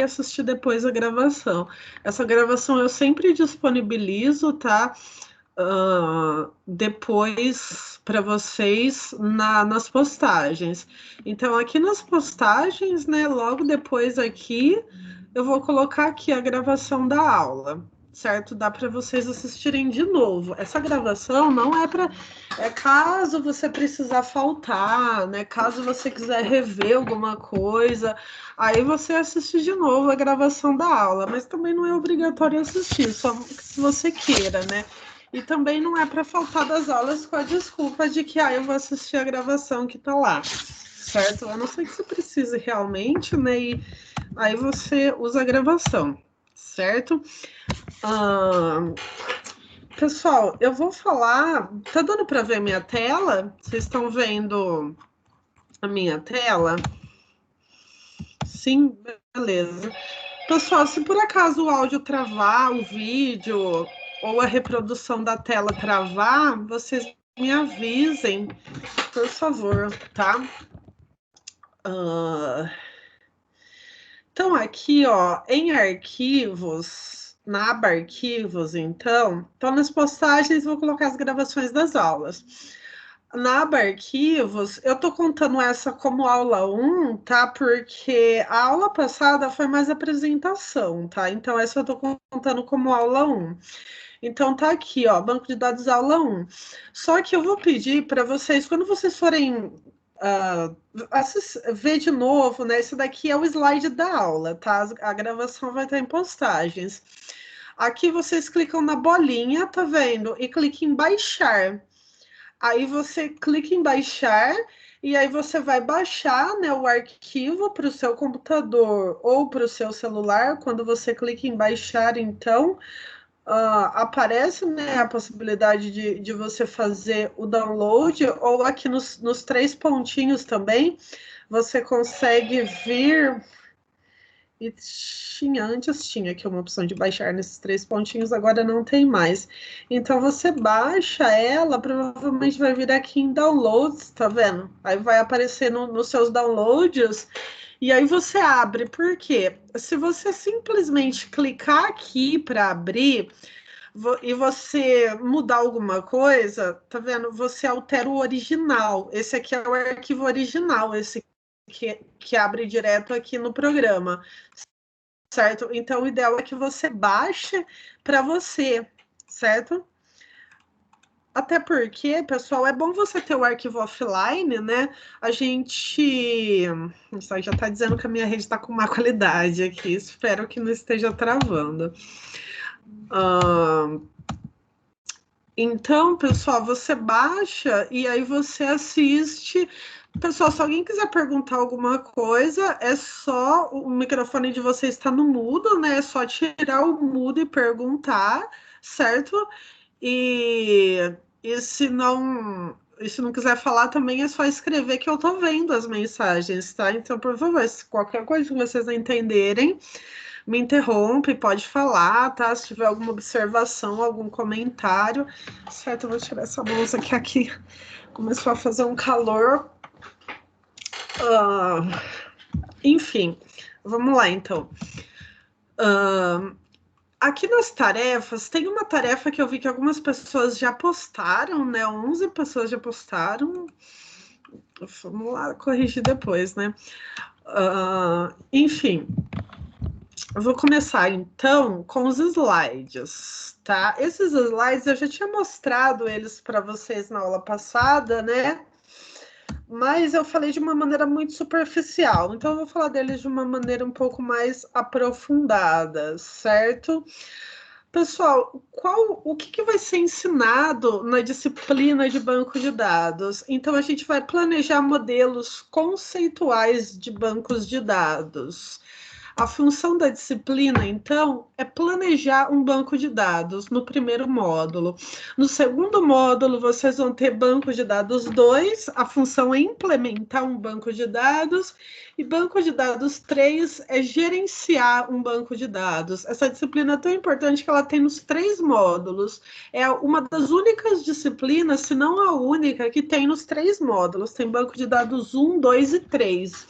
assistir depois a gravação. Essa gravação eu sempre disponibilizo, tá? Depois para vocês nas postagens. Então, aqui nas postagens, né? Logo depois aqui, eu vou colocar aqui a gravação da aula, certo? Dá para vocês assistirem de novo. Essa gravação não é para caso você precisar faltar, né? Caso você quiser rever alguma coisa, aí você assiste de novo a gravação da aula, mas também não é obrigatório assistir, só se você queira, né? E também não é para faltar das aulas com a desculpa de que eu vou assistir a gravação que tá lá, certo? A não ser que você precise realmente, né? E aí você usa a gravação, certo? Pessoal, eu vou falar. Tá dando para ver minha tela? Vocês estão vendo a minha tela? Sim, beleza. Pessoal, se por acaso o áudio travar, o vídeo ou a reprodução da tela travar, vocês me avisem, por favor, tá? Então, aqui, ó, em arquivos, na aba arquivos, então nas postagens vou colocar as gravações das aulas. Na aba arquivos, eu tô contando essa como aula 1, tá? Porque a aula passada foi mais apresentação, tá? Então, essa eu tô contando como aula 1. Então, tá aqui, ó, banco de dados aula 1. Só que eu vou pedir para vocês, quando vocês forem ver de novo, né? Esse daqui é o slide da aula, tá? A gravação vai estar em postagens. Aqui vocês clicam na bolinha, tá vendo? E cliquem em baixar. Aí você clica em baixar e aí você vai baixar, né, o arquivo para o seu computador ou para o seu celular. Quando você clica em baixar, então aparece, né, a possibilidade de você fazer o download, ou aqui nos três pontinhos também, você consegue vir. E antes tinha aqui uma opção de baixar nesses três pontinhos, agora não tem mais. Então você baixa ela, provavelmente vai vir aqui em downloads, tá vendo? Aí vai aparecer nos seus downloads. E aí você abre, por quê? Se você simplesmente clicar aqui para abrir e você mudar alguma coisa, tá vendo? Você altera o original. Esse aqui é o arquivo original, esse que abre direto aqui no programa, certo? Então o ideal é que você baixe para você, certo? Até porque, pessoal, é bom você ter o arquivo offline, né? A gente. Isso aí já está dizendo que a minha rede está com má qualidade aqui. Espero que não esteja travando. Então, pessoal, você baixa e aí você assiste. Pessoal, se alguém quiser perguntar alguma coisa, é só o microfone de vocês está no mudo, né? É só tirar o mudo e perguntar, certo? E se não quiser falar também é só escrever que eu tô vendo as mensagens, tá? Então, por favor, se qualquer coisa que vocês não entenderem, me interrompe, pode falar, tá? Se tiver alguma observação, algum comentário. Certo, eu vou tirar essa blusa que aqui começou a fazer um calor. Enfim, vamos lá então. Aqui nas tarefas, tem uma tarefa que eu vi que algumas pessoas já postaram, né? 11 pessoas já postaram. Vamos lá corrigir depois, né? Enfim, eu vou começar então com os slides, tá? Esses slides eu já tinha mostrado eles para vocês na aula passada, né? Mas eu falei de uma maneira muito superficial, então eu vou falar deles de uma maneira um pouco mais aprofundada, certo? Pessoal, o que vai ser ensinado na disciplina de banco de dados? Então, a gente vai planejar modelos conceituais de bancos de dados. A função da disciplina, então, é planejar um banco de dados no primeiro módulo. No segundo módulo, vocês vão ter banco de dados 2, a função é implementar um banco de dados, e banco de dados 3 é gerenciar um banco de dados. Essa disciplina é tão importante que ela tem nos 3 módulos. É uma das únicas disciplinas, se não a única, que tem nos 3 módulos. Tem banco de dados 1, 2 e 3.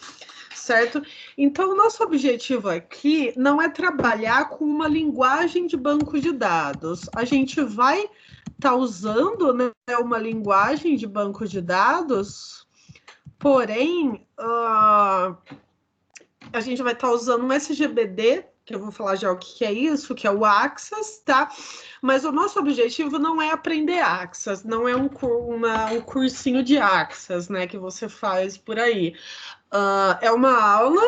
certo? Então, o nosso objetivo aqui não é trabalhar com uma linguagem de banco de dados. A gente vai estar usando, né, uma linguagem de banco de dados, porém, a gente vai estar usando um SGBD, que eu vou falar já o que é isso, que é o Access, tá? Mas o nosso objetivo não é aprender Access, não é um cursinho de Access, né, que você faz por aí. É uma aula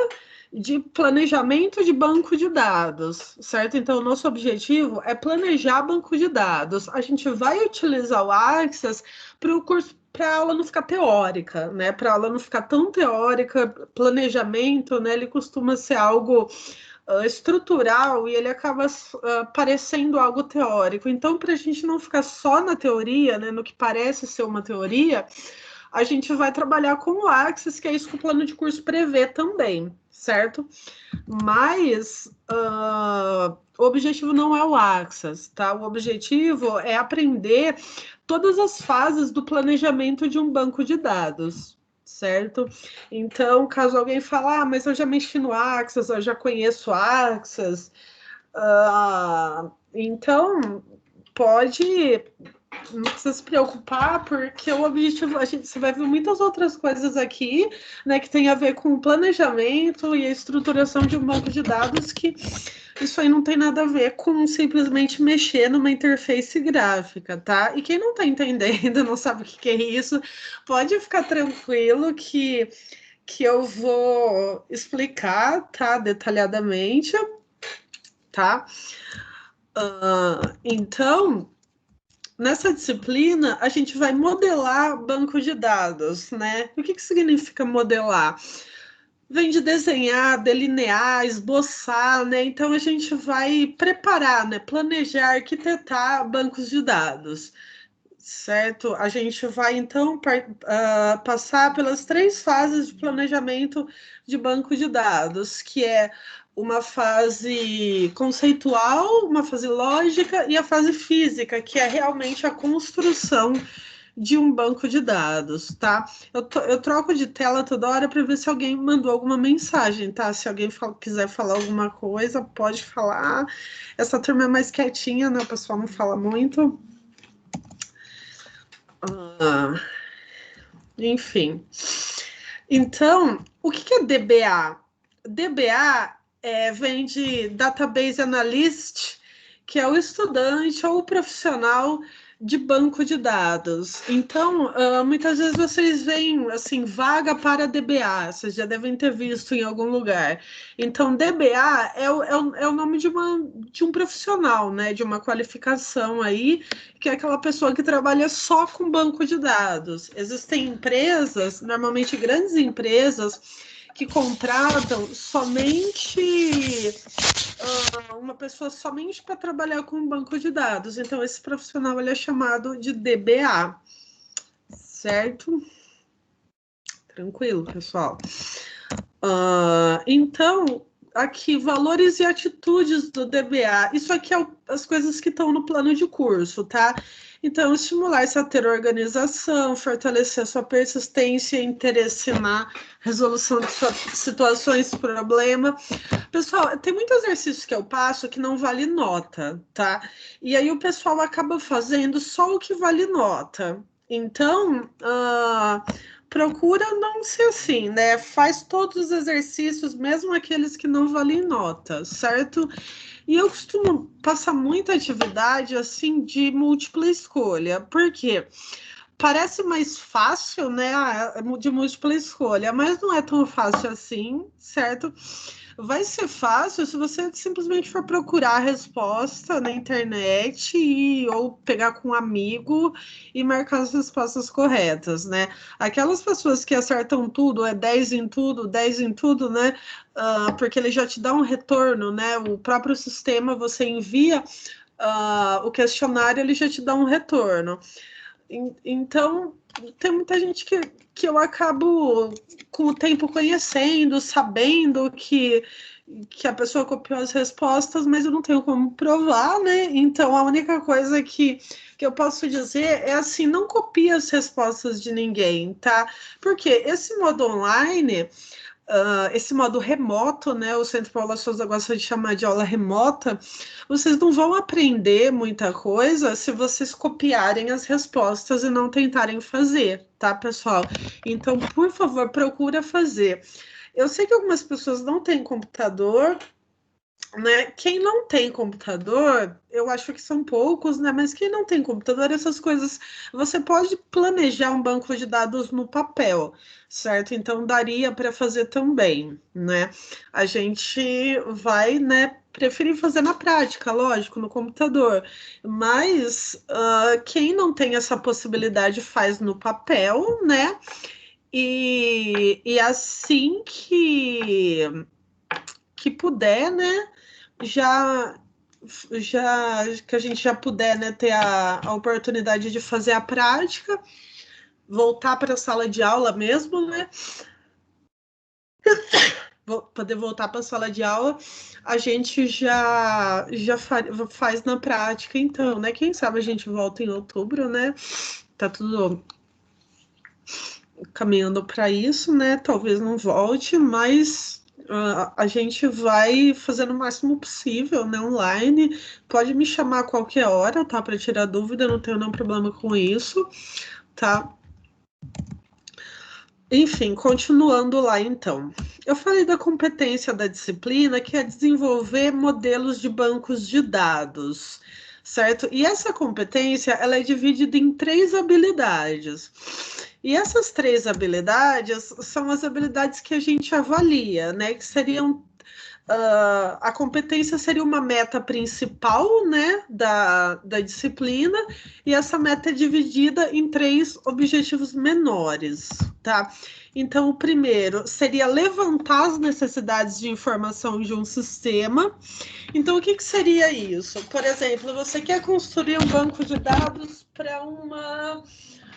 de planejamento de banco de dados, certo? Então, o nosso objetivo é planejar banco de dados. A gente vai utilizar o Access para o curso, para a aula não ficar teórica, né? Para a aula não ficar tão teórica, planejamento, né? Ele costuma ser algo estrutural e ele acaba parecendo algo teórico. Então, para a gente não ficar só na teoria, né? No que parece ser uma teoria, a gente vai trabalhar com o Access, que é isso que o plano de curso prevê também, certo? Mas o objetivo não é o Access, tá? O objetivo é aprender todas as fases do planejamento de um banco de dados, certo? Então, caso alguém fale, mas eu já mexi no Access, eu já conheço o Access, então pode... Não precisa se preocupar, porque o objetivo, você vai ver muitas outras coisas aqui, né, que tem a ver com o planejamento e a estruturação de um banco de dados, que isso aí não tem nada a ver com simplesmente mexer numa interface gráfica, tá? E quem não tá entendendo, não sabe o que é isso, pode ficar tranquilo que eu vou explicar, tá, detalhadamente, tá? Então... Nessa disciplina, a gente vai modelar banco de dados, né? O que significa modelar? Vem de desenhar, delinear, esboçar, né? Então, a gente vai preparar, né? Planejar, arquitetar bancos de dados, certo? A gente vai, então, passar pelas 3 fases de planejamento de banco de dados, que é uma fase conceitual, uma fase lógica e a fase física, que é realmente a construção de um banco de dados, tá? Eu troco de tela toda hora para ver se alguém mandou alguma mensagem, tá? Se alguém quiser falar alguma coisa, pode falar. Essa turma é mais quietinha, né? O pessoal não fala muito. Enfim. Então, o que é DBA? DBA vem de Database Analyst, que é o estudante ou o profissional de banco de dados. Então, muitas vezes vocês veem assim, vaga para DBA, vocês já devem ter visto em algum lugar. Então, DBA é o nome de um profissional, né? De uma qualificação aí, que é aquela pessoa que trabalha só com banco de dados. Existem empresas, normalmente grandes empresas, que contratam somente uma pessoa somente para trabalhar com um banco de dados. Então, esse profissional ele é chamado de DBA, certo? Tranquilo, pessoal. Então, aqui, valores e atitudes do DBA. Isso aqui é as coisas que estão no plano de curso, tá? Então, estimular-se a ter organização, fortalecer sua persistência, interesse na resolução de situações de problema. Pessoal, tem muitos exercícios que eu passo que não vale nota, tá? E aí o pessoal acaba fazendo só o que vale nota. Então, procura não ser assim, né? Faz todos os exercícios, mesmo aqueles que não valem nota, certo? E eu costumo passar muita atividade assim de múltipla escolha, porque parece mais fácil, né? De múltipla escolha, mas não é tão fácil assim, certo? Vai ser fácil se você simplesmente for procurar a resposta na internet ou pegar com um amigo e marcar as respostas corretas, né? Aquelas pessoas que acertam tudo, é 10 em tudo, 10 em tudo, né? Porque ele já te dá um retorno, né? O próprio sistema, você envia o questionário, ele já te dá um retorno. Então, tem muita gente que eu acabo, com o tempo, conhecendo, sabendo que a pessoa copiou as respostas, mas eu não tenho como provar, né? Então, a única coisa que eu posso dizer é assim, não copie as respostas de ninguém, tá? Porque esse modo online... esse modo remoto, né? O Centro Paula Souza gosta de chamar de aula remota. Vocês não vão aprender muita coisa se vocês copiarem as respostas e não tentarem fazer, tá, pessoal? Então, por favor, procura fazer. Eu sei que algumas pessoas não têm computador, né? Quem não tem computador, eu acho que são poucos, né? Mas quem não tem computador, essas coisas, você pode planejar um banco de dados no papel, certo? Então daria para fazer também, né? A gente vai, né? Preferir fazer na prática, lógico, no computador. Mas quem não tem essa possibilidade faz no papel, né? E assim que puder, né? já já que a gente já puder, né, ter a oportunidade de fazer a prática, voltar para a sala de aula mesmo, né? Poder voltar para a sala de aula, a gente faz na prática, então, né? Quem sabe a gente volta em outubro, né? Tá tudo caminhando para isso, né? Talvez não volte, mas a gente vai fazendo o máximo possível, né? Online. Pode me chamar a qualquer hora, tá? Para tirar dúvida, não tenho nenhum problema com isso, tá? Enfim, continuando lá então. Eu falei da competência da disciplina, que é desenvolver modelos de bancos de dados, certo? E essa competência, ela é dividida em três habilidades. E essas três habilidades são as habilidades que a gente avalia, né? Que seriam a competência seria uma meta principal, né, da disciplina, e essa meta é dividida em três objetivos menores, tá? Então, o primeiro seria levantar as necessidades de informação de um sistema. Então, o que seria isso? Por exemplo, você quer construir um banco de dados para uma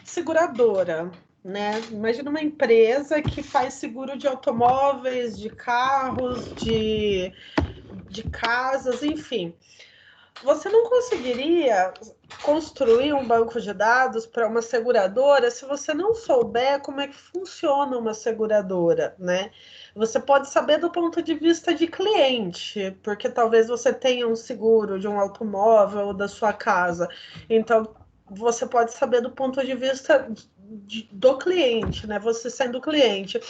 seguradora, né? Imagina uma empresa que faz seguro de automóveis, de carros, de casas, enfim. Você não conseguiria construir um banco de dados para uma seguradora se você não souber como é que funciona uma seguradora, né? Você pode saber do ponto de vista de cliente, porque talvez você tenha um seguro de um automóvel ou da sua casa. Então, você pode saber do ponto de vista do cliente, né? Você sendo cliente.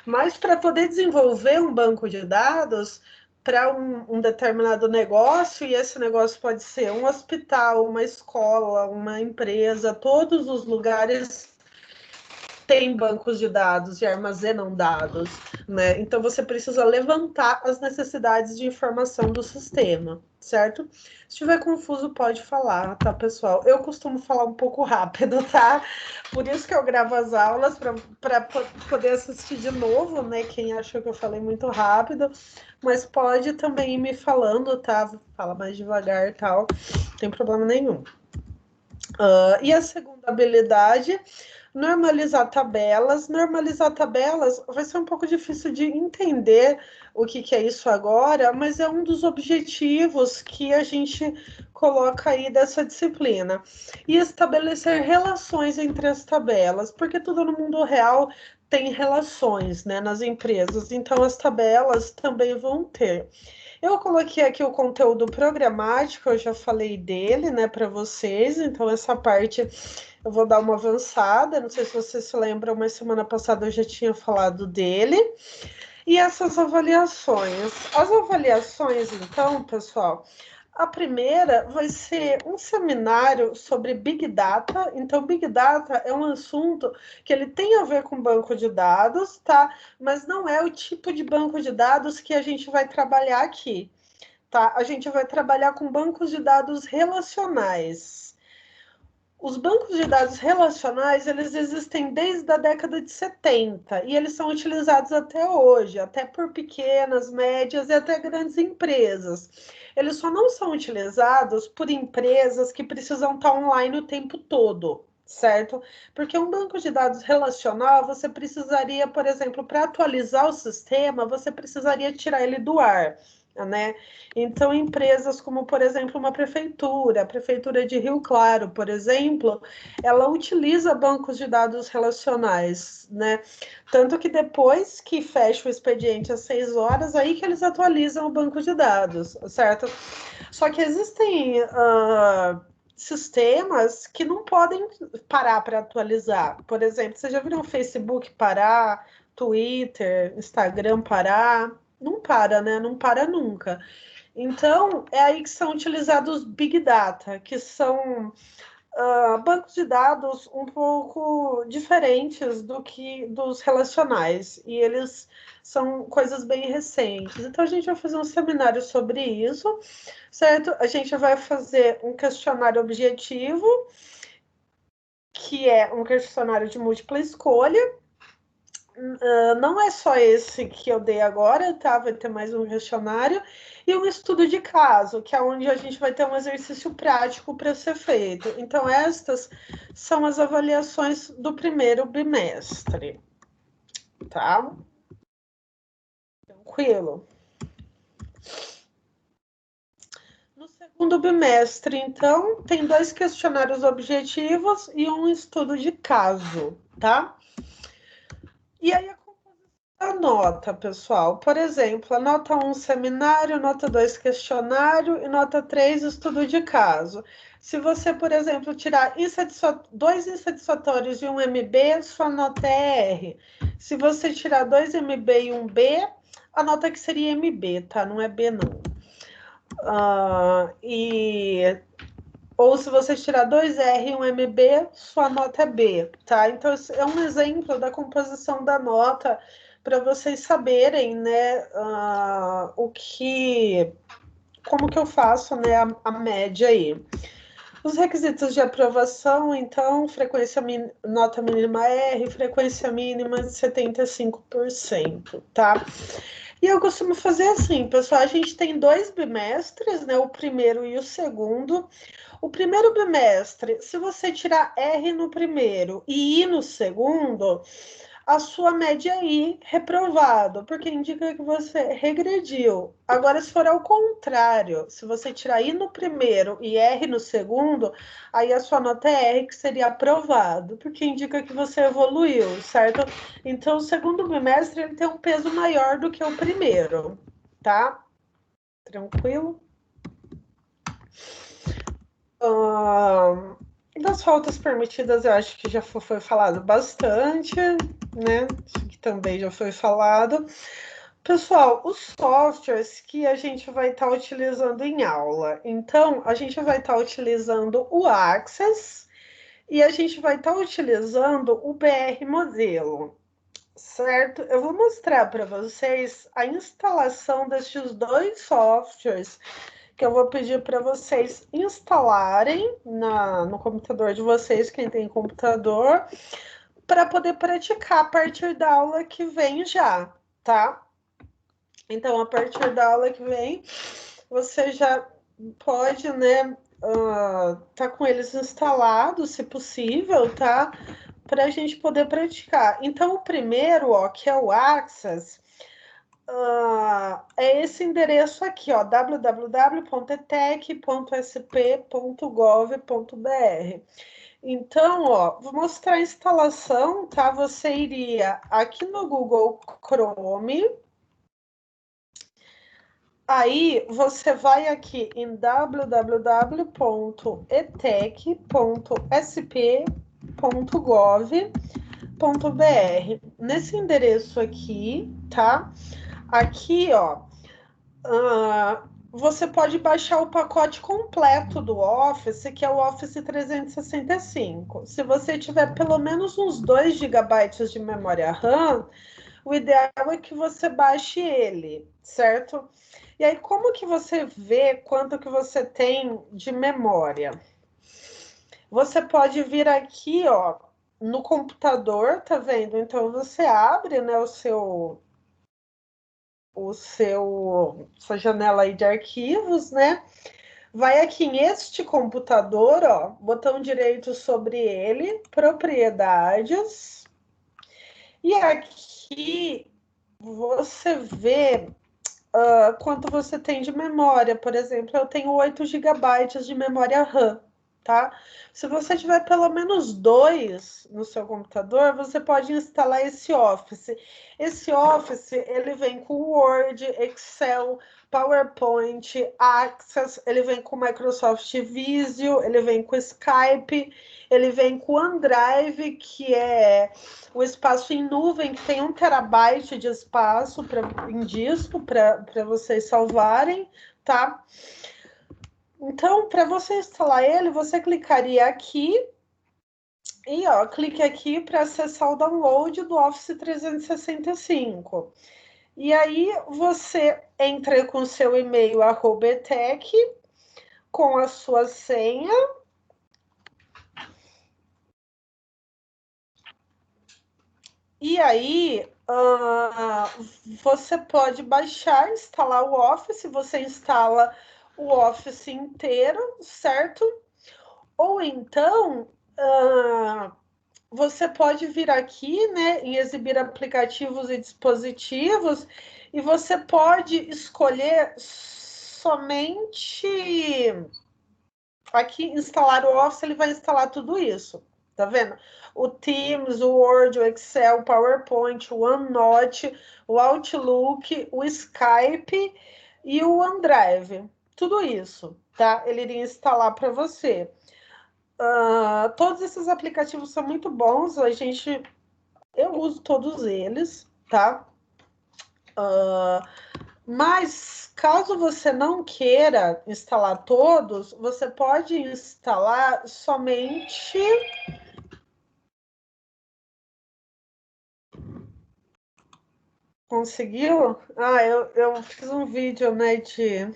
Mas para poder desenvolver um banco de dados, para um determinado negócio, e esse negócio pode ser um hospital, uma escola, uma empresa, todos os lugares têm bancos de dados e armazenam dados, né? Então você precisa levantar as necessidades de informação do sistema, certo? Se estiver confuso, pode falar, tá, pessoal? Eu costumo falar um pouco rápido, tá? Por isso que eu gravo as aulas para poder assistir de novo, né? Quem achou que eu falei muito rápido, mas pode também ir me falando, tá? Fala mais devagar e tal, não tem problema nenhum. E a segunda habilidade, normalizar tabelas. Normalizar tabelas vai ser um pouco difícil de entender o que é isso agora, mas é um dos objetivos que a gente coloca aí dessa disciplina. E estabelecer relações entre as tabelas, porque tudo no mundo real tem relações, né, nas empresas, então as tabelas também vão ter. Eu coloquei aqui o conteúdo programático, eu já falei dele, né, para vocês, então essa parte eu vou dar uma avançada, não sei se vocês se lembram, mas semana passada eu já tinha falado dele. E essas avaliações. As avaliações, então, pessoal, a primeira vai ser um seminário sobre Big Data. Então, Big Data é um assunto que ele tem a ver com banco de dados, tá? Mas não é o tipo de banco de dados que a gente vai trabalhar aqui, tá? A gente vai trabalhar com bancos de dados relacionais. Os bancos de dados relacionais, eles existem desde a década de 70 e eles são utilizados até hoje, até por pequenas, médias e até grandes empresas. Eles só não são utilizados por empresas que precisam estar online o tempo todo, certo? Porque um banco de dados relacional, você precisaria, por exemplo, para atualizar o sistema, você precisaria tirar ele do ar. né? Então, empresas como, por exemplo, uma prefeitura, a Prefeitura de Rio Claro, por exemplo, ela utiliza bancos de dados relacionais, né? Tanto que depois que fecha o expediente às 6 horas, aí que eles atualizam o banco de dados, certo? Só que existem sistemas que não podem parar para atualizar. Por exemplo, você já viram o Facebook parar, Twitter, Instagram parar? Não para, né? Não para nunca. Então, é aí que são utilizados Big Data, que são bancos de dados um pouco diferentes do que dos relacionais. E eles são coisas bem recentes. Então, a gente vai fazer um seminário sobre isso, certo? A gente vai fazer um questionário objetivo, que é um questionário de múltipla escolha. Não é só esse que eu dei agora, tá? Vai ter mais um questionário e um estudo de caso, que é onde a gente vai ter um exercício prático para ser feito. Então, estas são as avaliações do primeiro bimestre, tá? Tranquilo. No segundo bimestre, então, tem 2 questionários objetivos e um estudo de caso, tá? E aí, a nota, pessoal. Por exemplo, a nota 1, seminário, nota 2, questionário e nota 3, estudo de caso. Se você, por exemplo, tirar 2 insatisfatórios e um MB, sua nota é R. Se você tirar 2 MB e um B, a nota que seria MB, tá? Não é B, não. Ou se você tirar 2 R e um MB, sua nota é B, tá? Então, esse é um exemplo da composição da nota para vocês saberem, né, como que eu faço, né, a média aí. Os requisitos de aprovação, então, nota mínima R, frequência mínima de 75%, tá? E eu costumo fazer assim, pessoal, a gente tem 2 bimestres, né, o primeiro e o segundo. O primeiro bimestre, se você tirar R no primeiro e I no segundo, a sua média é I reprovado, porque indica que você regrediu. Agora, se for ao contrário, se você tirar I no primeiro e R no segundo, aí a sua nota é R, que seria aprovado, porque indica que você evoluiu, certo? Então, o segundo bimestre ele tem um peso maior do que o primeiro, tá? Tranquilo? Das faltas permitidas, eu acho que já foi falado bastante, né? Isso que também já foi falado. Pessoal, os softwares que a gente vai estar utilizando em aula. Então, a gente vai estar utilizando o Access e a gente vai estar utilizando o BR Modelo, certo? Eu vou mostrar para vocês a instalação destes 2 softwares que eu vou pedir para vocês instalarem no computador de vocês, quem tem computador, para poder praticar a partir da aula que vem já, tá? Então, a partir da aula que vem, você já pode, né, tá com eles instalados, se possível, tá? Para a gente poder praticar. Então, o primeiro, ó, que é o Access, é esse endereço aqui, ó, www.etec.sp.gov.br. Então, ó, vou mostrar a instalação, tá? Você iria aqui no Google Chrome, aí você vai aqui em www.etec.sp.gov.br. Nesse endereço aqui, tá? Aqui, ó, você pode baixar o pacote completo do Office, que é o Office 365. Se você tiver pelo menos uns 2 gigabytes de memória RAM, o ideal é que você baixe ele, certo? E aí, como que você vê quanto que você tem de memória? Você pode vir aqui, ó, no computador, tá vendo? Então, você abre, né, sua janela aí de arquivos, né? Vai aqui neste computador, ó, botão direito sobre ele, propriedades. E aqui você vê quanto você tem de memória. Por exemplo, eu tenho 8 gigabytes de memória RAM, tá? Se você tiver pelo menos 2 no seu computador, você pode instalar esse Office. Esse Office, ele vem com Word, Excel, PowerPoint, Access, ele vem com Microsoft Visio, ele vem com Skype, ele vem com OneDrive, que é o espaço em nuvem, que tem 1 TB de espaço em disco para vocês salvarem, tá? Então, para você instalar ele, você clicaria aqui e, ó, clique aqui para acessar o download do Office 365. E aí, você entra com o seu e-mail @etec, com a sua senha. E aí, você pode baixar, instalar o Office, você instala o Office inteiro, certo? Ou então, você pode vir aqui, né, em exibir aplicativos e dispositivos, e você pode escolher somente aqui instalar o Office, ele vai instalar tudo isso, tá vendo? O Teams, o Word, o Excel, o PowerPoint, o OneNote, o Outlook, o Skype e o OneDrive. Tudo isso, tá? Ele iria instalar para você. Todos esses aplicativos são muito bons, eu uso todos eles, tá? Mas caso você não queira instalar todos, você pode instalar somente. Conseguiu? Eu fiz um vídeo, né, de.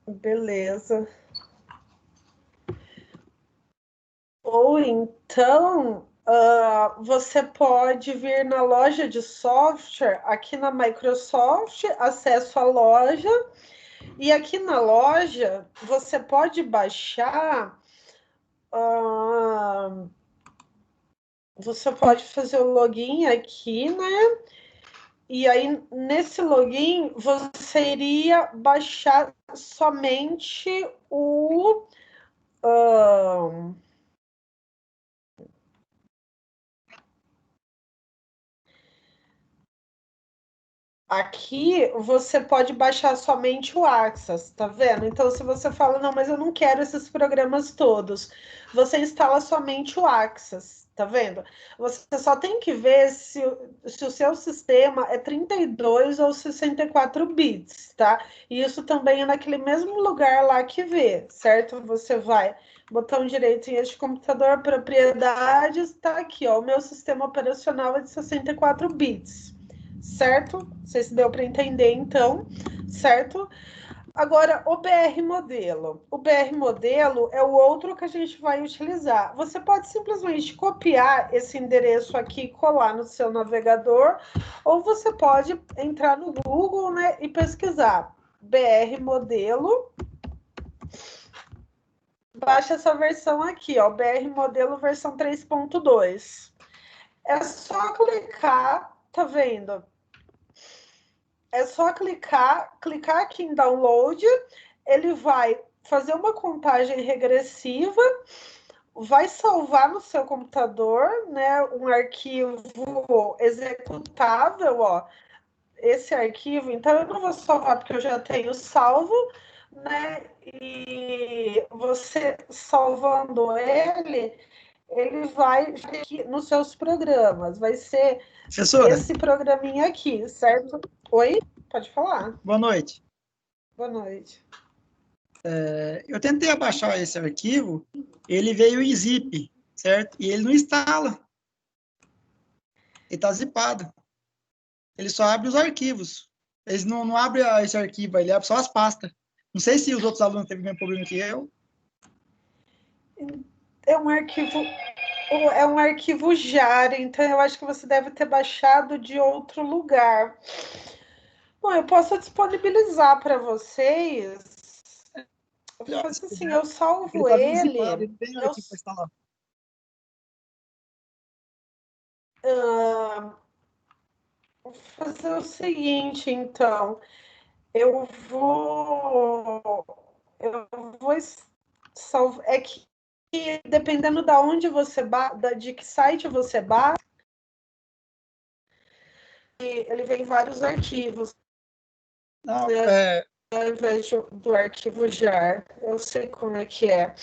Beleza. Ou então, você pode vir na loja de software, aqui na Microsoft, acesso à loja, e aqui na loja você pode baixar. Você pode fazer o login aqui, né? E aí, nesse login, você iria baixar somente o. Aqui você pode baixar somente o Access, tá vendo? Então, se você fala, não, mas eu não quero esses programas todos, você instala somente o Access, tá vendo? Você só tem que ver se o seu sistema é 32 ou 64 bits, tá? E isso também é naquele mesmo lugar lá que vê, certo? Você vai, botão direito em este computador, propriedades, tá aqui, ó, o meu sistema operacional é de 64 bits. Certo? Não sei se deu para entender, então, certo? Agora, o BR modelo. O BR modelo é o outro que a gente vai utilizar. Você pode simplesmente copiar esse endereço aqui e colar no seu navegador, ou você pode entrar no Google, né, e pesquisar BR modelo. Baixa essa versão aqui, ó, BR modelo versão 3.2. É só clicar, tá vendo? É só clicar aqui em download, ele vai fazer uma contagem regressiva, vai salvar no seu computador, né, um arquivo executável, ó, esse arquivo, então eu não vou salvar porque eu já tenho salvo, né, e você salvando ele vai aqui nos seus programas, vai ser Professora, esse programinha aqui, certo? Oi? Pode falar. boa noite. Boa noite. Eu tentei abaixar esse arquivo, ele veio em zip, certo? E ele não instala, ele está zipado. Ele só abre os arquivos. Ele não abre esse arquivo, ele abre só as pastas. Não sei se os outros alunos teve o mesmo problema que eu. É um arquivo, é um arquivo JAR, então eu acho que você deve ter baixado de outro lugar. Bom, eu posso disponibilizar para vocês. Eu vou Melhor, fazer se assim, puder. eu Ele salvo está vindo zipado, ele. ele tem Eu, arquivo para instalar. fazer o seguinte, então. Eu vou. Eu vou salvar. É que dependendo da onde você de que site você baixa, ele vem vários arquivos, Não, né? Ao invés do arquivo JAR. Eu sei como é que é.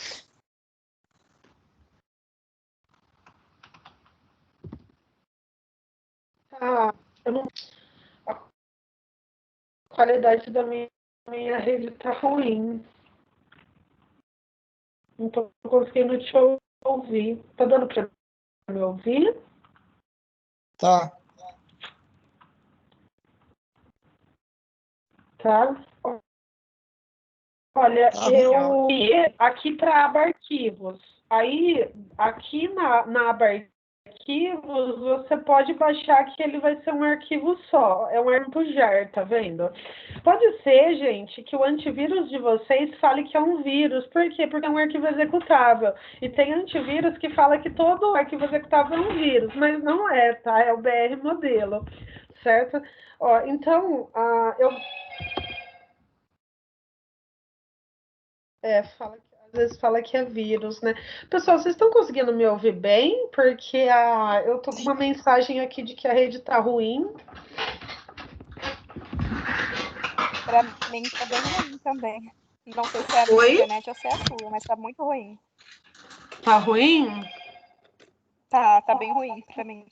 Ah, eu não. A qualidade da minha rede tá ruim. Não tô conseguindo te ouvir. Tá dando para me ouvir? tá. Tá. Olha, Tá ruim, ó. eu aqui para aba arquivos. Aí, aqui na aba arquivos, você pode baixar que ele vai ser um arquivo só. É um arquivo JAR, tá vendo? Pode ser, gente, que o antivírus de vocês fale que é um vírus. Por quê? Porque é um arquivo executável. E tem antivírus que fala que todo arquivo executável é um vírus, mas não é, tá? É o BR modelo, certo? Ó, então, eu às vezes fala que é vírus, né? Pessoal, vocês estão conseguindo me ouvir bem? Porque eu tô com uma mensagem aqui de que a rede tá ruim. Pra mim tá bem ruim também. Não sei se é a minha Oi? internet ou se é a sua, mas tá muito ruim. Tá ruim? Tá bem ruim pra mim.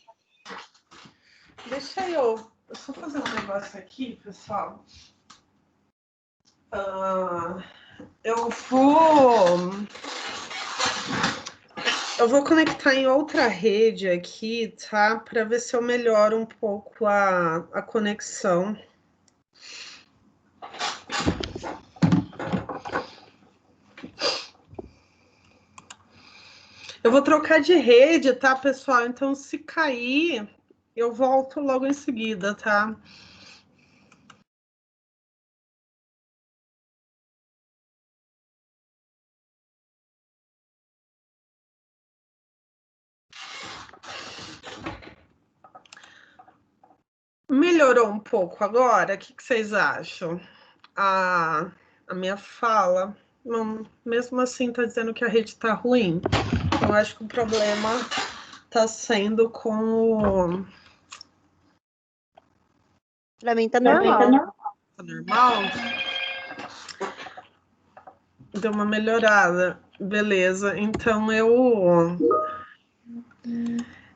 Deixa eu só fazer um negócio aqui, pessoal. Eu vou conectar em outra rede aqui, tá? Para ver se eu melhoro um pouco a conexão. Eu vou trocar de rede, tá, pessoal? Então, se cair, eu volto logo em seguida, tá? Melhorou um pouco agora? O que vocês acham? A minha fala, não, mesmo assim, tá dizendo que a rede tá ruim. Eu acho que o problema tá sendo com o. Pra mim tá normal. Tá normal? Deu uma melhorada. Beleza. Então eu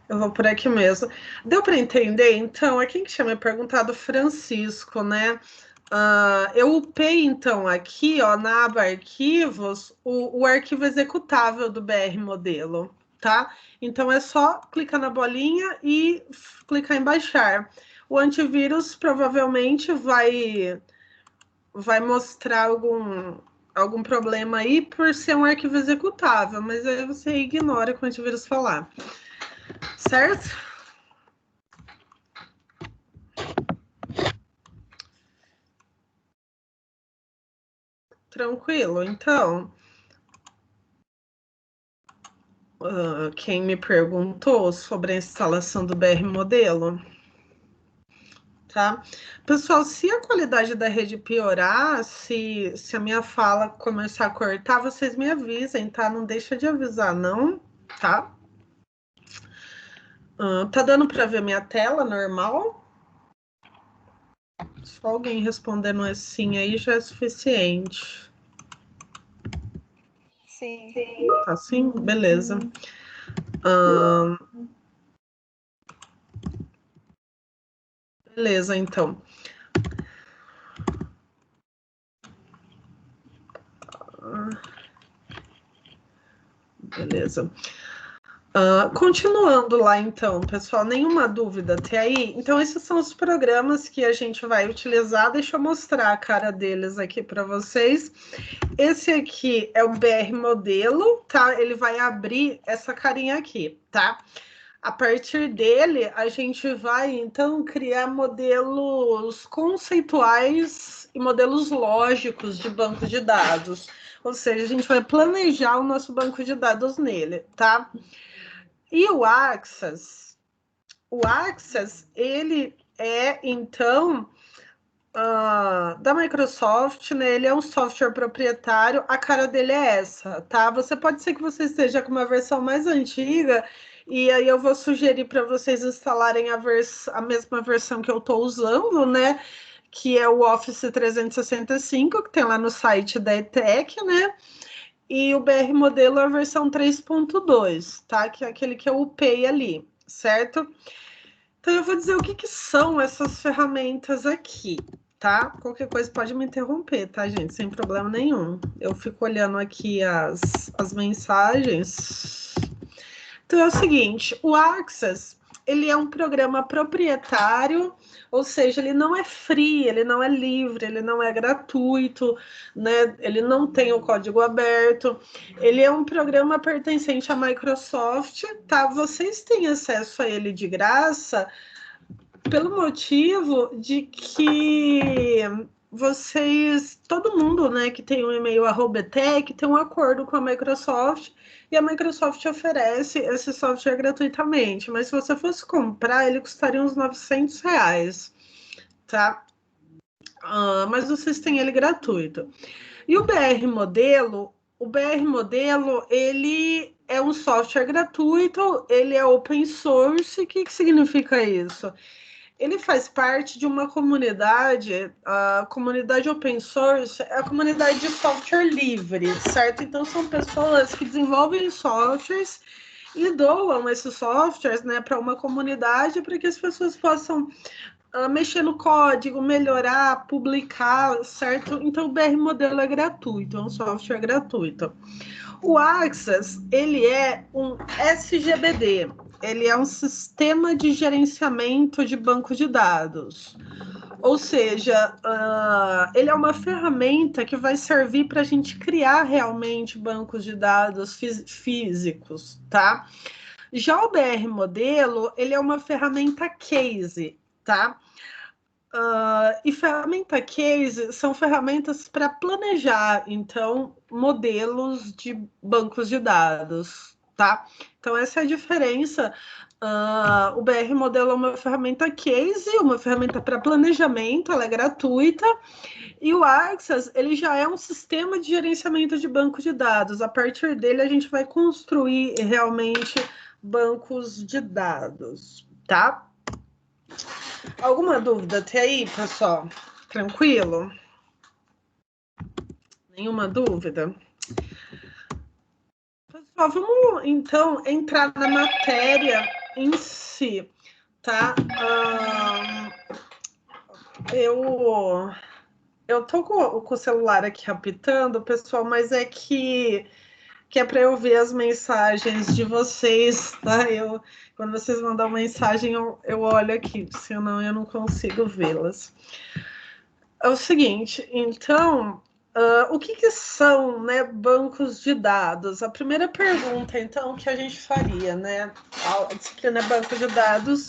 vou por aqui mesmo. Deu para entender? Então, é quem que tinha me perguntado? Francisco, né? Eu upei, então, aqui, ó, na aba arquivos, o arquivo executável do BR modelo, tá? Então, é só clicar na bolinha e clicar em baixar. O antivírus provavelmente vai mostrar algum problema aí por ser um arquivo executável, mas aí você ignora o que o antivírus falar. Certo? Tranquilo. Então, quem me perguntou sobre a instalação do BR modelo, tá? Pessoal, se a qualidade da rede piorar, se a minha fala começar a cortar, vocês me avisem, tá? Não deixa de avisar, não, tá? Tá dando para ver minha tela normal? Só alguém respondendo assim aí já é suficiente. Sim. Tá assim? Beleza. Beleza, então. Beleza. Continuando lá, então, pessoal, nenhuma dúvida até aí? Então, esses são os programas que a gente vai utilizar. Deixa eu mostrar a cara deles aqui para vocês. Esse aqui é o BR modelo, tá? Ele vai abrir essa carinha aqui, tá? A partir dele, a gente vai, então, criar modelos conceituais e modelos lógicos de banco de dados. Ou seja, a gente vai planejar o nosso banco de dados nele, tá? E o Access, ele então, da Microsoft, né? Ele é um software proprietário, a cara dele é essa, tá? Pode ser que você esteja com uma versão mais antiga, e aí eu vou sugerir para vocês instalarem a mesma versão que eu estou usando, né? Que é o Office 365, que tem lá no site da ETEC, né? E o BR modelo é a versão 3.2, tá? Que é aquele que eu upei ali, certo? Então eu vou dizer o que são essas ferramentas aqui, tá? Qualquer coisa pode me interromper, tá, gente? Sem problema nenhum. Eu fico olhando aqui as mensagens. Então é o seguinte, o Access, ele é um programa proprietário, ou seja, ele não é free, ele não é livre, ele não é gratuito, né? Ele não tem o código aberto. Ele é um programa pertencente à Microsoft, tá? Vocês têm acesso a ele de graça pelo motivo de que todo mundo, né, que tem um e-mail @tech, tem um acordo com a Microsoft, e a Microsoft oferece esse software gratuitamente, mas se você fosse comprar, ele custaria uns R$900, tá? Mas vocês têm ele gratuito. E o BR Modelo, ele é um software gratuito, ele é open source. O que significa isso? Ele faz parte de uma comunidade, a comunidade open source é a comunidade de software livre, certo? Então, são pessoas que desenvolvem softwares e doam esses softwares, né, para uma comunidade para que as pessoas possam mexer no código, melhorar, publicar, certo? Então, o BR Modelo é gratuito, é um software gratuito. O Access, ele é um SGBD, ele é um sistema de gerenciamento de banco de dados. Ou seja, ele é uma ferramenta que vai servir para a gente criar realmente bancos de dados físicos, tá? Já o BR Modelo, ele é uma ferramenta case, tá? E ferramenta case são ferramentas para planejar, então, modelos de bancos de dados, tá? Então, essa é a diferença. O BR Modelo é uma ferramenta case, uma ferramenta para planejamento, ela é gratuita, e o Access, ele já é um sistema de gerenciamento de banco de dados. A partir dele, a gente vai construir realmente bancos de dados, tá? Alguma dúvida até aí, pessoal? Tranquilo? Nenhuma dúvida? Pessoal, vamos então entrar na matéria em si, tá? Eu tô com o celular aqui apitando, pessoal, mas é que é para eu ver as mensagens de vocês, tá? Quando vocês mandam mensagem, eu olho aqui, senão eu não consigo vê-las. É o seguinte, então, o que são, né, bancos de dados? A primeira pergunta, então, que a gente faria, né? A disciplina banco de dados,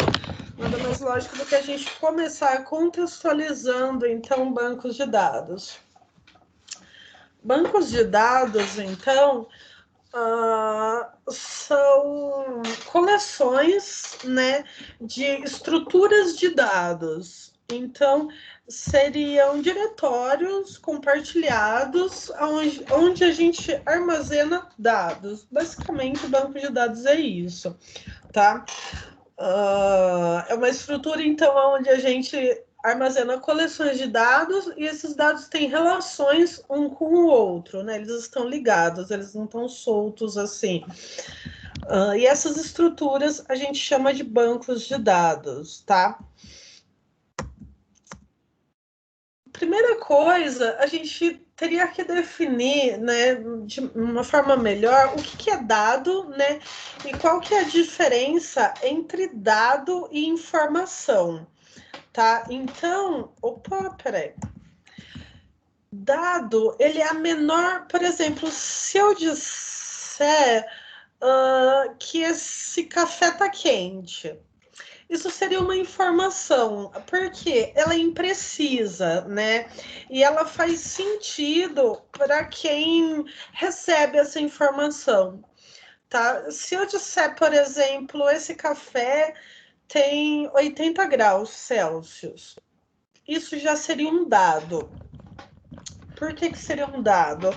nada mais lógico do que a gente começar contextualizando, então, bancos de dados. Bancos de dados, então, são coleções, né, de estruturas de dados. Então, seriam diretórios compartilhados onde a gente armazena dados. Basicamente, o banco de dados é isso, tá? É uma estrutura, então, onde a gente armazena coleções de dados e esses dados têm relações um com o outro, né? Eles estão ligados, eles não estão soltos assim. E essas estruturas a gente chama de bancos de dados, tá? Primeira coisa, a gente teria que definir, né, de uma forma melhor, o que é dado, né, e qual que é a diferença entre dado e informação, tá? Então, peraí. Dado, ele é a menor, por exemplo, se eu disser que esse café tá quente, isso seria uma informação, porque ela é imprecisa, né? E ela faz sentido para quem recebe essa informação, tá? Se eu disser, por exemplo, esse café tem 80 graus Celsius. Isso já seria um dado. Por que seria um dado?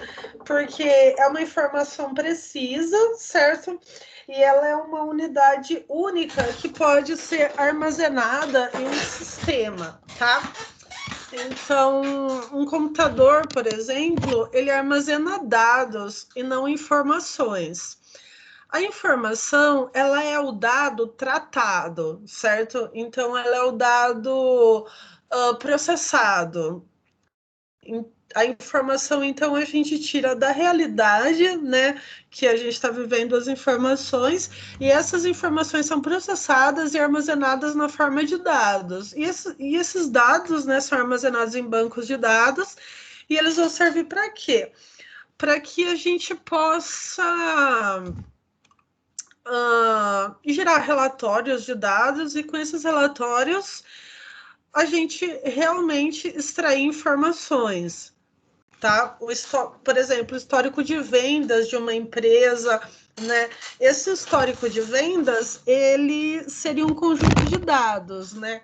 Porque é uma informação precisa, certo? E ela é uma unidade única que pode ser armazenada em um sistema, tá? Então, um computador, por exemplo, ele armazena dados e não informações. A informação, ela é o dado tratado, certo? Então, ela é o dado processado. A informação, então, a gente tira da realidade, né, que a gente está vivendo as informações, e essas informações são processadas e armazenadas na forma de dados. E esses dados, né, são armazenados em bancos de dados, e eles vão servir para quê? Para que a gente possa gerar relatórios de dados, e com esses relatórios a gente realmente extrair informações. Tá? Por exemplo, o histórico de vendas de uma empresa, né? Esse histórico de vendas, ele seria um conjunto de dados, né?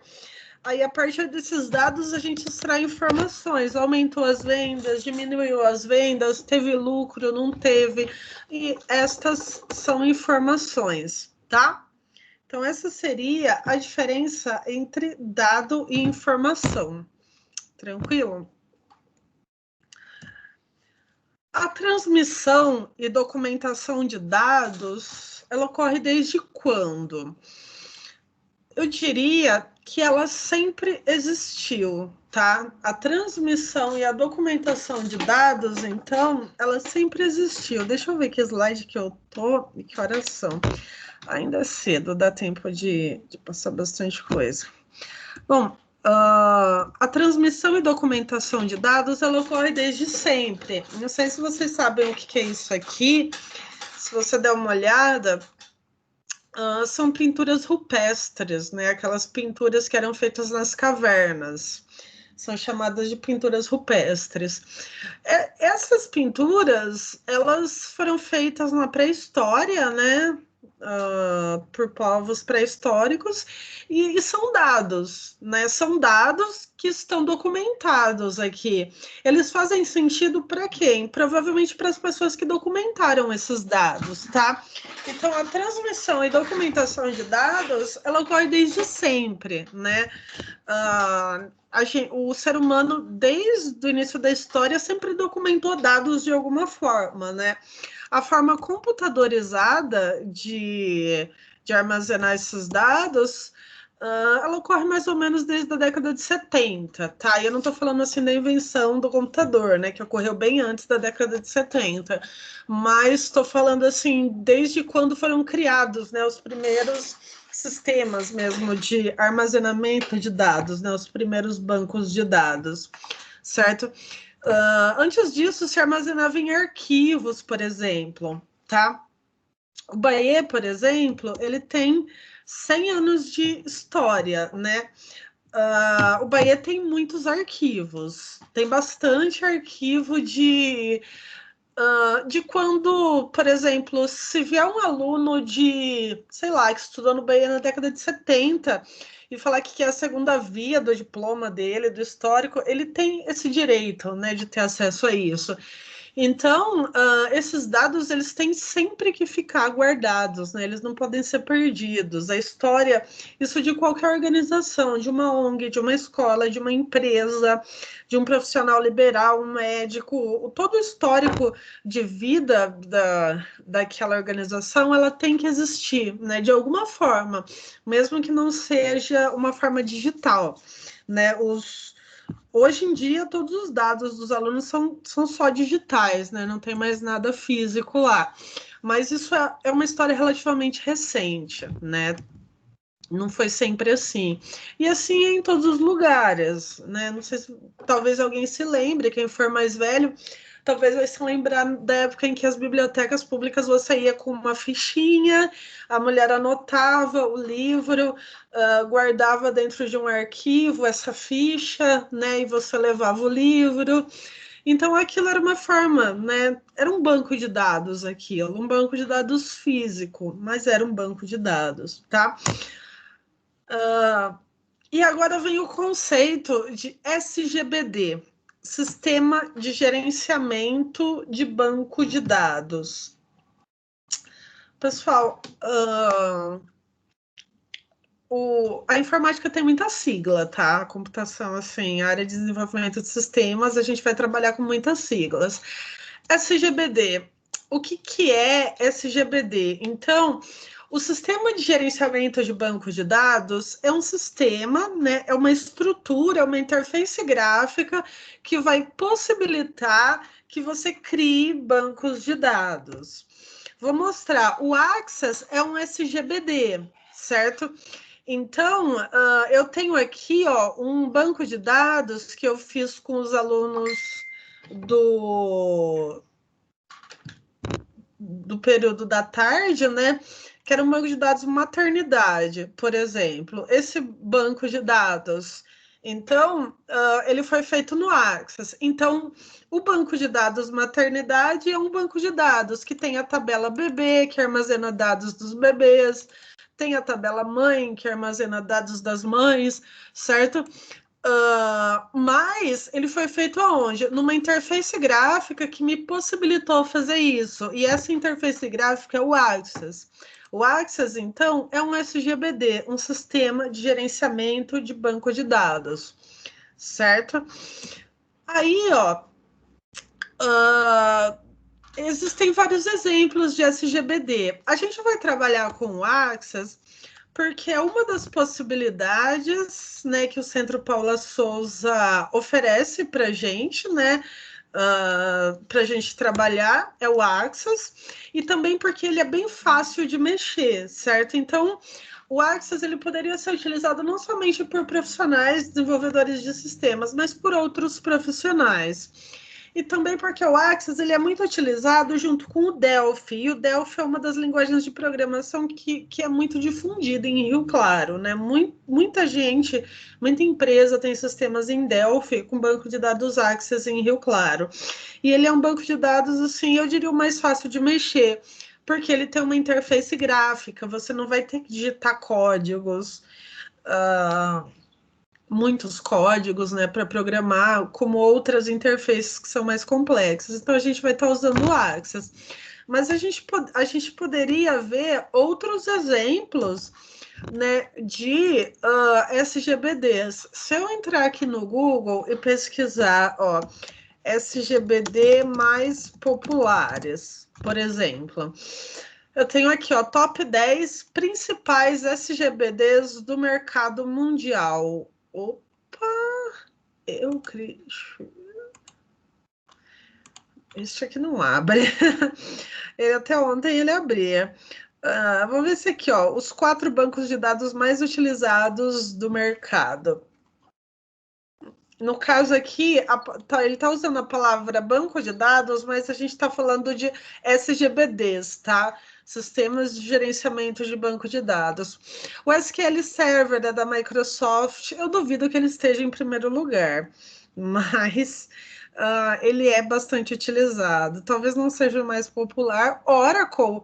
Aí, a partir desses dados, a gente extrai informações. Aumentou as vendas, diminuiu as vendas, teve lucro, não teve. E estas são informações, tá? Então, essa seria a diferença entre dado e informação. Tranquilo? A transmissão e documentação de dados, ela ocorre desde quando? Eu diria que ela sempre existiu, tá? A transmissão e a documentação de dados, então, ela sempre existiu. Deixa eu ver que slide que eu tô e que horas são. Ainda é cedo, dá tempo de passar bastante coisa. Bom, a transmissão e documentação de dados, ela ocorre desde sempre. Não sei se vocês sabem o que é isso aqui. Se você der uma olhada, são pinturas rupestres, né? Aquelas pinturas que eram feitas nas cavernas. São chamadas de pinturas rupestres. Essas pinturas, elas foram feitas na pré-história, né? Por povos pré-históricos, e são dados, né? São dados que estão documentados aqui. Eles fazem sentido para quem? Provavelmente para as pessoas que documentaram esses dados, tá? Então, a transmissão e documentação de dados, ela ocorre desde sempre, né? O ser humano, desde o início da história, sempre documentou dados de alguma forma, né? A forma computadorizada de armazenar esses dados, ela ocorre mais ou menos desde a década de 70, tá? E eu não estou falando assim da invenção do computador, né? Que ocorreu bem antes da década de 70. Mas estou falando assim, desde quando foram criados, né? Os primeiros sistemas mesmo de armazenamento de dados, né? Os primeiros bancos de dados, certo? Antes disso, se armazenava em arquivos, por exemplo, tá? O Bahia, por exemplo, ele tem 100 anos de história, né? O Bahia tem muitos arquivos, tem bastante arquivo de quando, por exemplo, se vier um aluno de, sei lá, que estudou no Bahia na década de 70 e falar que é a segunda via do diploma dele, do histórico, ele tem esse direito, né, de ter acesso a isso. Então, esses dados, eles têm sempre que ficar guardados, né? Eles não podem ser perdidos. A história, isso de qualquer organização, de uma ONG, de uma escola, de uma empresa, de um profissional liberal, um médico, todo o histórico de vida daquela organização, ela tem que existir, né? De alguma forma, mesmo que não seja uma forma digital, né? Hoje em dia, todos os dados dos alunos são só digitais, né? Não tem mais nada físico lá. Mas isso é uma história relativamente recente, né? Não foi sempre assim. E assim é em todos os lugares, né? Não sei se talvez alguém se lembre, quem for mais velho, talvez vai se lembrar da época em que as bibliotecas públicas você ia com uma fichinha, a mulher anotava o livro, guardava dentro de um arquivo essa ficha, né? E você levava o livro. Então aquilo era uma forma, né? Era um banco de dados aquilo, um banco de dados físico, mas era um banco de dados, tá? E agora vem o conceito de SGBD, Sistema de Gerenciamento de Banco de Dados. Pessoal, a informática tem muita sigla, tá? A computação, assim, a área de desenvolvimento de sistemas, a gente vai trabalhar com muitas siglas. SGBD, o que é SGBD? Então, o sistema de gerenciamento de banco de dados é um sistema, né? É uma estrutura, é uma interface gráfica que vai possibilitar que você crie bancos de dados. Vou mostrar. O Access é um SGBD, certo? Então, eu tenho aqui, ó, um banco de dados que eu fiz com os alunos do período da tarde, né? Que era um banco de dados maternidade, por exemplo. Esse banco de dados, então, ele foi feito no Access. Então, o banco de dados maternidade é um banco de dados que tem a tabela bebê, que armazena dados dos bebês, tem a tabela mãe, que armazena dados das mães, certo? Mas ele foi feito aonde? Numa interface gráfica que me possibilitou fazer isso. E essa interface gráfica é o Access. O Access, então, é um SGBD, um sistema de gerenciamento de banco de dados, certo? Aí, ó, existem vários exemplos de SGBD. A gente vai trabalhar com o Access porque é uma das possibilidades, né, que o Centro Paula Souza oferece para a gente, né, para a gente trabalhar, é o Access, e também porque ele é bem fácil de mexer, certo? Então, o Access ele poderia ser utilizado não somente por profissionais desenvolvedores de sistemas, mas por outros profissionais. E também porque o Access ele é muito utilizado junto com o Delphi, e o Delphi é uma das linguagens de programação que é muito difundida em Rio Claro, né? Muita gente, muita empresa tem sistemas em Delphi com banco de dados Access em Rio Claro. E ele é um banco de dados, assim, eu diria o mais fácil de mexer, porque ele tem uma interface gráfica, você não vai ter que digitar códigos, muitos códigos, né, para programar, como outras interfaces que são mais complexas. Então, a gente vai estar usando o Access. Mas a gente poderia ver outros exemplos, né, de SGBDs. Se eu entrar aqui no Google e pesquisar, ó, SGBD mais populares, por exemplo, eu tenho aqui, ó, top 10 principais SGBDs do mercado mundial. Opa, eu criei. Isso aqui não abre. Até ontem ele abria. Vamos ver esse aqui, ó. Os 4 bancos de dados mais utilizados do mercado. No caso aqui, ele está usando a palavra banco de dados, mas a gente está falando de SGBDs, tá? Sistemas de gerenciamento de banco de dados. O SQL Server da Microsoft, eu duvido que ele esteja em primeiro lugar, mas ele é bastante utilizado. Talvez não seja o mais popular. Oracle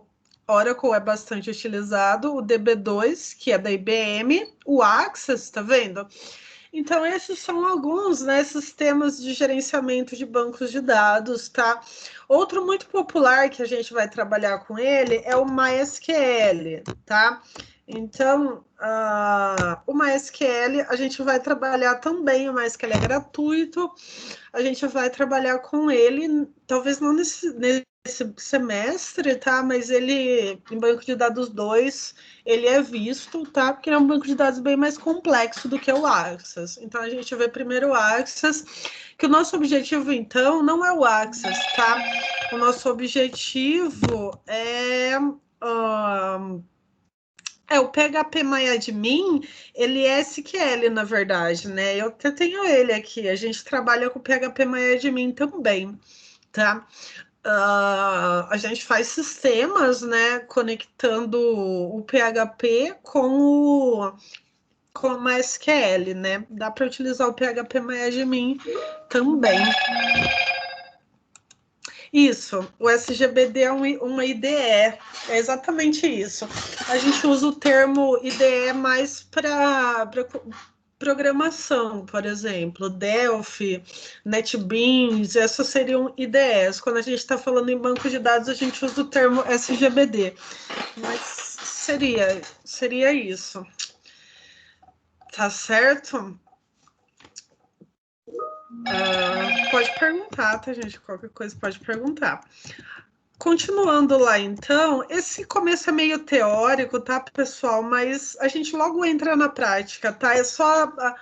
é bastante utilizado. O DB2, que é da IBM. O Access, tá vendo? Então, esses são alguns, né, sistemas de gerenciamento de bancos de dados, tá? Outro muito popular que a gente vai trabalhar com ele é o MySQL, tá? Então, o MySQL, a gente vai trabalhar também, o MySQL é gratuito, a gente vai trabalhar com ele, talvez não nesse semestre, tá? Mas ele, em banco de dados 2, ele é visto, tá? Porque é um banco de dados bem mais complexo do que o Access. Então, a gente vê primeiro o Access, que o nosso objetivo, então, não é o Access, tá? O nosso objetivo é o PHP-MyAdmin, ele é SQL, na verdade, né? Eu até tenho ele aqui, a gente trabalha com PHP-MyAdmin também, tá? A gente faz sistemas, né, conectando o PHP com o MySQL, né? Dá para utilizar o PHP-MyAdmin também. Isso, o SGBD é uma IDE, é exatamente isso. A gente usa o termo IDE mais para programação, por exemplo, Delphi, NetBeans, essas seriam IDEs. Quando a gente está falando em banco de dados, a gente usa o termo SGBD, mas seria isso. Tá certo? Pode perguntar, tá, gente? Qualquer coisa pode perguntar. Continuando lá, então, esse começo é meio teórico, tá, pessoal? Mas a gente logo entra na prática, tá? É só a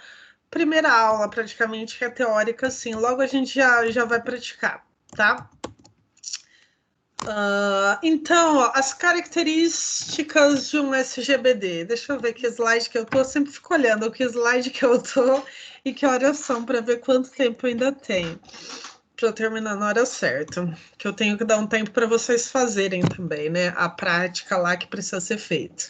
primeira aula, praticamente, que é teórica, assim. Logo a gente já vai praticar, tá? Então, ó, as características de um SGBD. Deixa eu ver que slide que eu tô. Eu sempre fico olhando que slide que eu tô e que horas são, para ver quanto tempo ainda tem. Para eu terminar na hora certa, que eu tenho que dar um tempo para vocês fazerem também, né? A prática lá que precisa ser feita.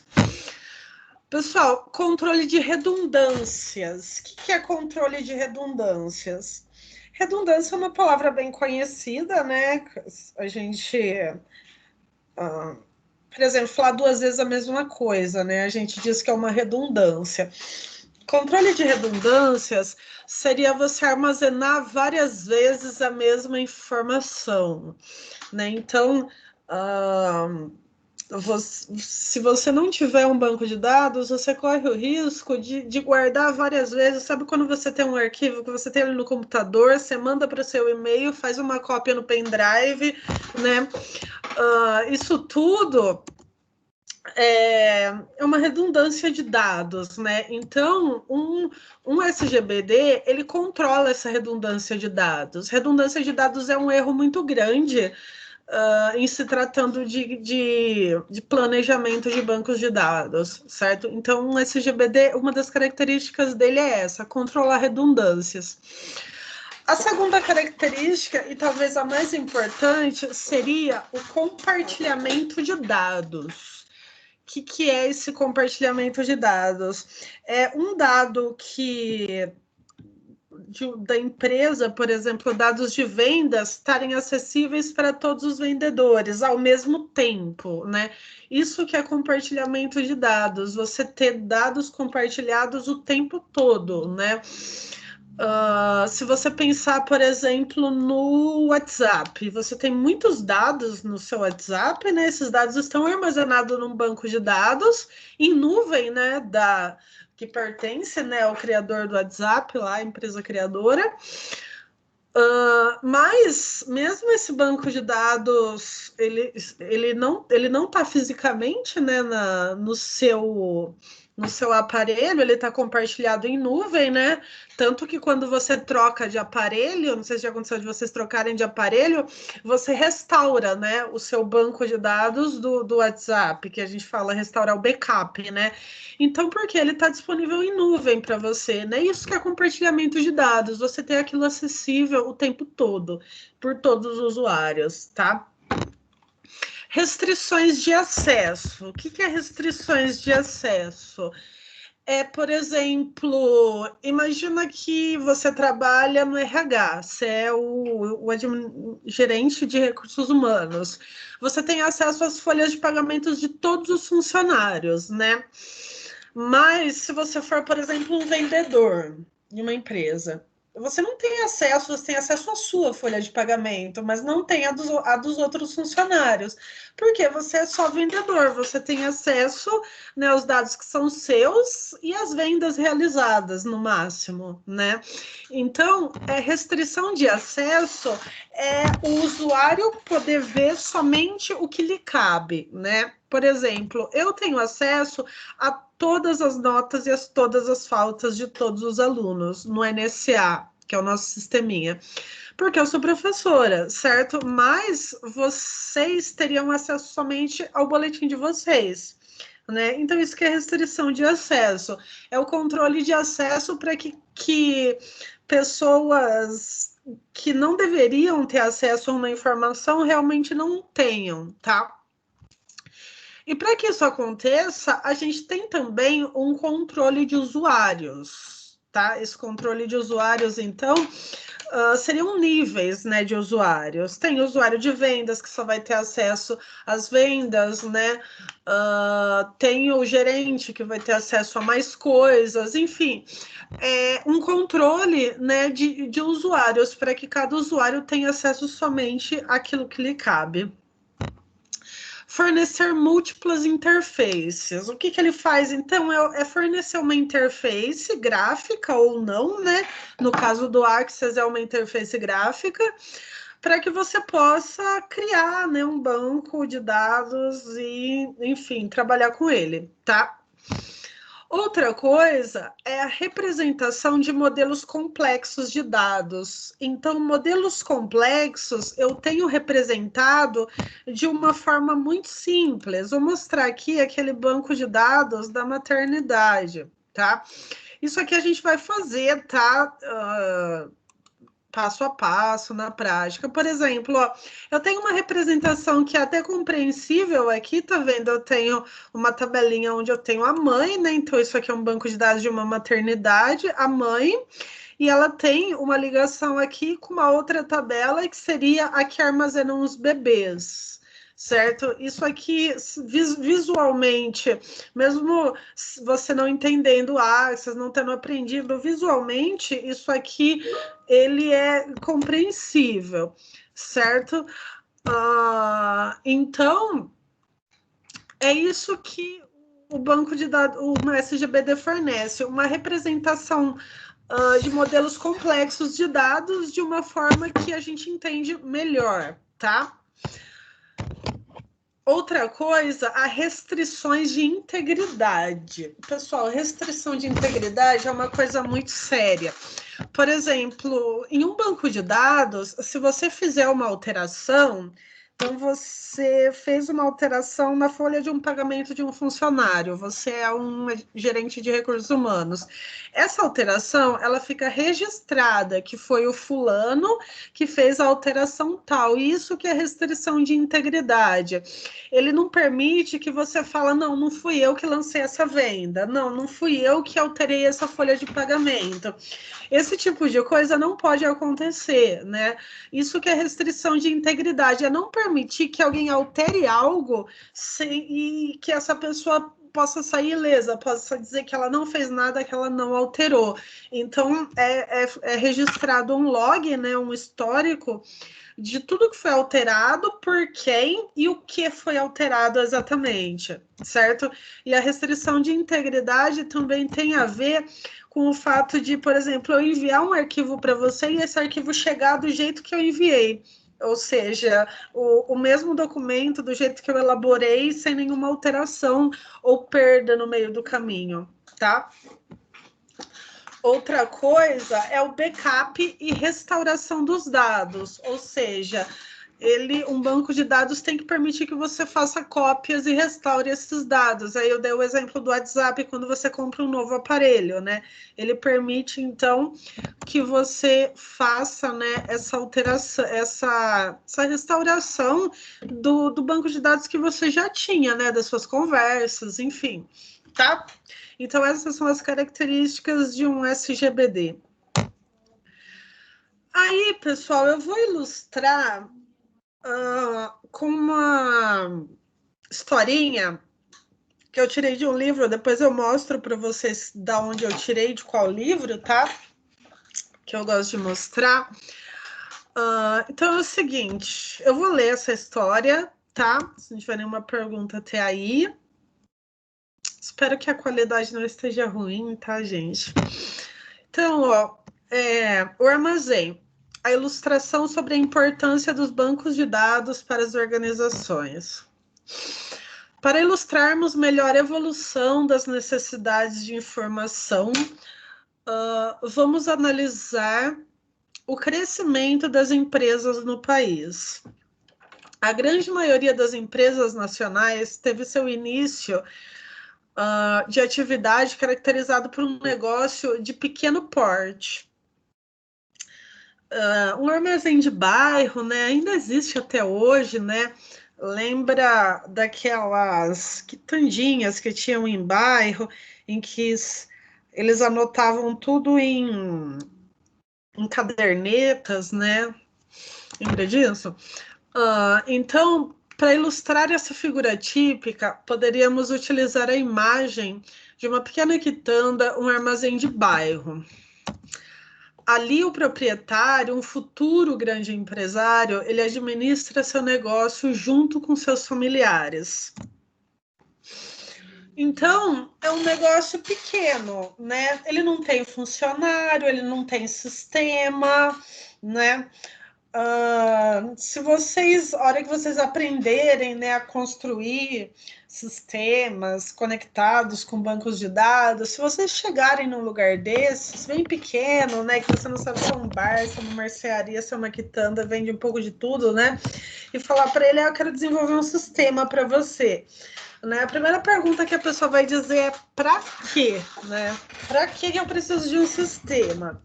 Pessoal, controle de redundâncias. O que é controle de redundâncias? Redundância é uma palavra bem conhecida, né? A gente, por exemplo, falar duas vezes a mesma coisa, né? A gente diz que é uma redundância. Controle de redundâncias seria você armazenar várias vezes a mesma informação, né? Então, se você não tiver um banco de dados, você corre o risco de guardar várias vezes. Sabe quando você tem um arquivo que você tem ali no computador, você manda para o seu e-mail, faz uma cópia no pendrive, né? Isso tudo é uma redundância de dados, né? Então, um SGBD, ele controla essa redundância de dados. Redundância de dados é um erro muito grande em se tratando de planejamento de bancos de dados, certo? Então, um SGBD, uma das características dele é essa, controlar redundâncias. A segunda característica, e talvez a mais importante, seria o compartilhamento de dados. O que é esse compartilhamento de dados? É um dado da empresa, por exemplo, dados de vendas estarem acessíveis para todos os vendedores ao mesmo tempo, né? Isso que é compartilhamento de dados, você ter dados compartilhados o tempo todo, né? Se você pensar, por exemplo, no WhatsApp, você tem muitos dados no seu WhatsApp, né? Esses dados estão armazenados num banco de dados em nuvem, né? Que pertence, né, ao criador do WhatsApp, lá, a empresa criadora. Mas mesmo esse banco de dados, ele não está fisicamente, né, no seu aparelho, ele está compartilhado em nuvem, né? Tanto que quando você troca de aparelho, não sei se já aconteceu de vocês trocarem de aparelho, você restaura, né, o seu banco de dados do WhatsApp, que a gente fala restaurar o backup, né? Então, porque ele está disponível em nuvem para você, né? Isso que é compartilhamento de dados, você tem aquilo acessível o tempo todo, por todos os usuários, tá? Restrições de acesso. O que é restrições de acesso? Por exemplo, imagina que você trabalha no RH, você é o gerente de recursos humanos. Você tem acesso às folhas de pagamentos de todos os funcionários, né? Mas se você for, por exemplo, um vendedor de uma empresa, você não tem acesso, você tem acesso à sua folha de pagamento, mas não tem a dos outros funcionários, porque você é só vendedor, você tem acesso, né, aos dados que são seus e as vendas realizadas, no máximo, né? Então, restrição de acesso é o usuário poder ver somente o que lhe cabe, né? Por exemplo, eu tenho acesso a todas as notas e todas as faltas de todos os alunos no NSA, que é o nosso sisteminha, porque eu sou professora, certo? Mas vocês teriam acesso somente ao boletim de vocês, né? Então, isso que é restrição de acesso, é o controle de acesso para que pessoas que não deveriam ter acesso a uma informação realmente não tenham, tá? E para que isso aconteça, a gente tem também um controle de usuários, tá? Esse controle de usuários, então, seriam níveis, né, de usuários. Tem usuário de vendas que só vai ter acesso às vendas, né? Tem o gerente que vai ter acesso a mais coisas, enfim, um controle, né, de usuários para que cada usuário tenha acesso somente àquilo que lhe cabe. Fornecer múltiplas interfaces. O que ele faz, então, é fornecer uma interface gráfica ou não, né? No caso do Access, é uma interface gráfica, para que você possa criar, né, um banco de dados e, enfim, trabalhar com ele, tá? Outra coisa é a representação de modelos complexos de dados. Então, modelos complexos eu tenho representado de uma forma muito simples. Vou mostrar aqui aquele banco de dados da maternidade, tá? Isso aqui a gente vai fazer, tá? Passo a passo, na prática. Por exemplo, ó, eu tenho uma representação que é até compreensível aqui, tá vendo? Eu tenho uma tabelinha onde eu tenho a mãe, né? Então, isso aqui é um banco de dados de uma maternidade, a mãe, e ela tem uma ligação aqui com uma outra tabela que seria a que armazena os bebês. Certo? Isso aqui, visualmente, mesmo você não entendendo Access, não tendo aprendido visualmente, isso aqui, ele é compreensível, certo? Então, é isso que o banco de dados, o SGBD fornece, uma representação de modelos complexos de dados de uma forma que a gente entende melhor, tá? Outra coisa, há restrições de integridade. Pessoal, restrição de integridade é uma coisa muito séria. Por exemplo, em um banco de dados, se você fizer uma alteração, então você fez uma alteração na folha de um pagamento de um funcionário, você é um gerente de recursos humanos. Essa alteração, ela fica registrada que foi o fulano que fez a alteração tal. Isso que é restrição de integridade. Ele não permite que você fala, não fui eu que lancei essa venda, não fui eu que alterei essa folha de pagamento. Esse tipo de coisa não pode acontecer, né? Isso que é restrição de integridade, é não permitir que alguém altere algo e que essa pessoa possa sair ilesa, possa dizer que ela não fez nada, que ela não alterou. Então, é registrado um log, né, um histórico de tudo que foi alterado, por quem e o que foi alterado exatamente, certo? E a restrição de integridade também tem a ver com o fato de, por exemplo, eu enviar um arquivo para você e esse arquivo chegar do jeito que eu enviei. Ou seja, o mesmo documento, do jeito que eu elaborei, sem nenhuma alteração ou perda no meio do caminho, tá? Outra coisa é o backup e restauração dos dados, ou seja, um banco de dados tem que permitir que você faça cópias e restaure esses dados. Aí eu dei o exemplo do WhatsApp quando você compra um novo aparelho, né? Ele permite, então, que você faça, né, essa alteração, essa restauração do banco de dados que você já tinha, né? Das suas conversas, enfim, tá? Então, essas são as características de um SGBD. Aí, pessoal, eu vou ilustrar com uma historinha que eu tirei de um livro, depois eu mostro para vocês da onde eu tirei, de qual livro, tá? Que eu gosto de mostrar. Então é o seguinte, eu vou ler essa história, tá? Se não tiver nenhuma pergunta até aí. Espero que a qualidade não esteja ruim, tá, gente? Então, ó, o armazém. A ilustração sobre a importância dos bancos de dados para as organizações. Para ilustrarmos melhor a evolução das necessidades de informação, vamos analisar o crescimento das empresas no país. A grande maioria das empresas nacionais teve seu início de atividade caracterizado por um negócio de pequeno porte. Um armazém de bairro, né, ainda existe até hoje, né? Lembra daquelas quitandinhas que tinham em bairro, em que eles anotavam tudo em em cadernetas, né? Lembra disso? Então, para ilustrar essa figura típica, poderíamos utilizar a imagem de uma pequena quitanda, um armazém de bairro. Ali o proprietário, um futuro grande empresário, ele administra seu negócio junto com seus familiares. Então, é um negócio pequeno, né? Ele não tem funcionário, ele não tem sistema, né? Se vocês, a hora que vocês aprenderem, né, a construir sistemas conectados com bancos de dados, se vocês chegarem num lugar desses, bem pequeno, né, que você não sabe se é um bar, se é uma mercearia, se é uma quitanda, vende um pouco de tudo, né, e falar para ele, eu quero desenvolver um sistema para você, né, a primeira pergunta que a pessoa vai dizer é para quê, né, para que eu preciso de um sistema?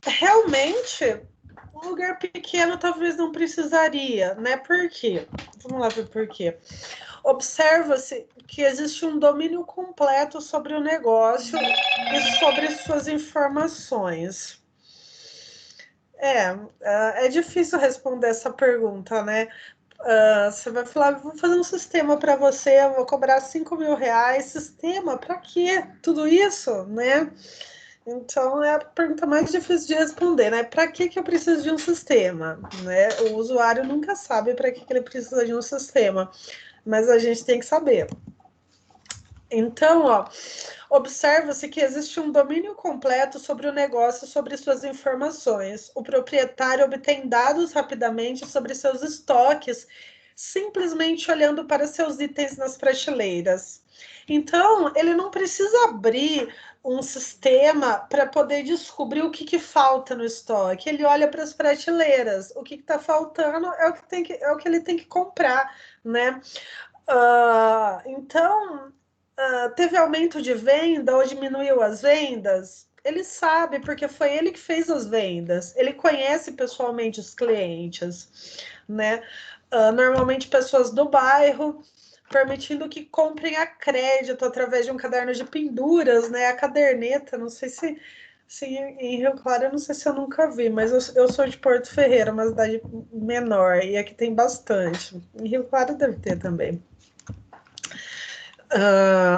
Realmente, um lugar pequeno talvez não precisaria, né? Por quê? Vamos lá ver por quê. Observa-se que existe um domínio completo sobre o negócio e sobre suas informações. É difícil responder essa pergunta, né? Você vai falar, vou fazer um sistema para você, eu vou cobrar 5 mil reais. Sistema, para quê? Tudo isso, né? Então, é a pergunta mais difícil de responder, né? Para que eu preciso de um sistema? Né? O usuário nunca sabe para que ele precisa de um sistema, mas a gente tem que saber. Então, observa-se que existe um domínio completo sobre o negócio, sobre suas informações. O proprietário obtém dados rapidamente sobre seus estoques, simplesmente olhando para seus itens nas prateleiras. Então, ele não precisa abrir um sistema para poder descobrir o que falta no estoque. Ele olha para as prateleiras, o que está faltando é o que ele tem que comprar, né? Então, teve aumento de venda ou diminuiu as vendas? Ele sabe, porque foi ele que fez as vendas. Ele conhece pessoalmente os clientes, né? Normalmente pessoas do bairro, permitindo que comprem a crédito através de um caderno de penduras, né? A caderneta, não sei se em Rio Claro, eu não sei se eu nunca vi, mas eu sou de Porto Ferreira, uma cidade menor, e aqui tem bastante. Em Rio Claro deve ter também.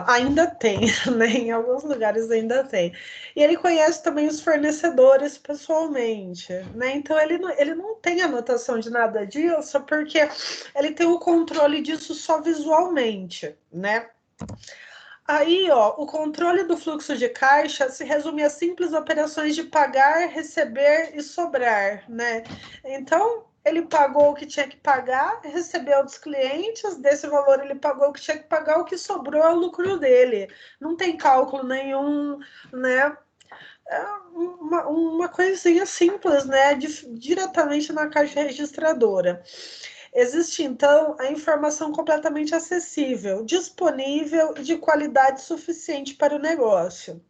Ainda tem, né? Em alguns lugares ainda tem. E ele conhece também os fornecedores pessoalmente, né? Então ele não tem anotação de nada disso, porque ele tem o controle disso só visualmente, né? Aí, o controle do fluxo de caixa se resume a simples operações de pagar, receber e sobrar, né? Então, ele pagou o que tinha que pagar, recebeu dos clientes, desse valor ele pagou o que tinha que pagar, o que sobrou é o lucro dele. Não tem cálculo nenhum, né? É uma coisinha simples, né? Diretamente na caixa registradora. Existe, então, a informação completamente acessível, disponível e de qualidade suficiente para o negócio.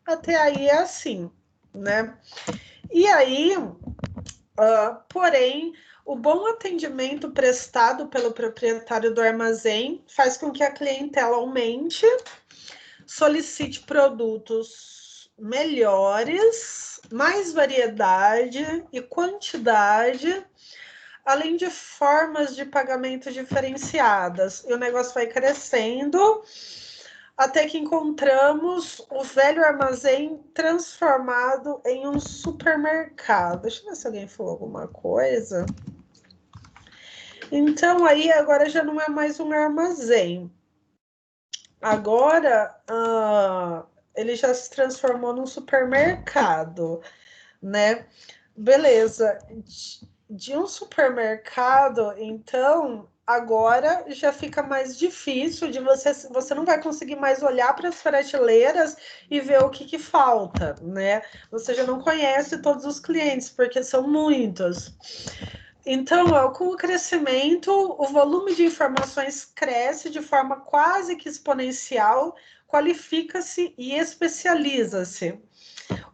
Até aí é assim, né? E aí, porém, o bom atendimento prestado pelo proprietário do armazém faz com que a clientela aumente, solicite produtos melhores, mais variedade e quantidade, além de formas de pagamento diferenciadas. E o negócio vai crescendo até que encontramos o velho armazém transformado em um supermercado. Deixa eu ver se alguém falou alguma coisa. Então, aí agora já não é mais um armazém. Agora, ele já se transformou num supermercado, né? Beleza. De um supermercado, então, agora já fica mais difícil de você não vai conseguir mais olhar para as prateleiras e ver o que falta, né? Você já não conhece todos os clientes, porque são muitos. Então, com o crescimento, o volume de informações cresce de forma quase que exponencial, qualifica-se e especializa-se.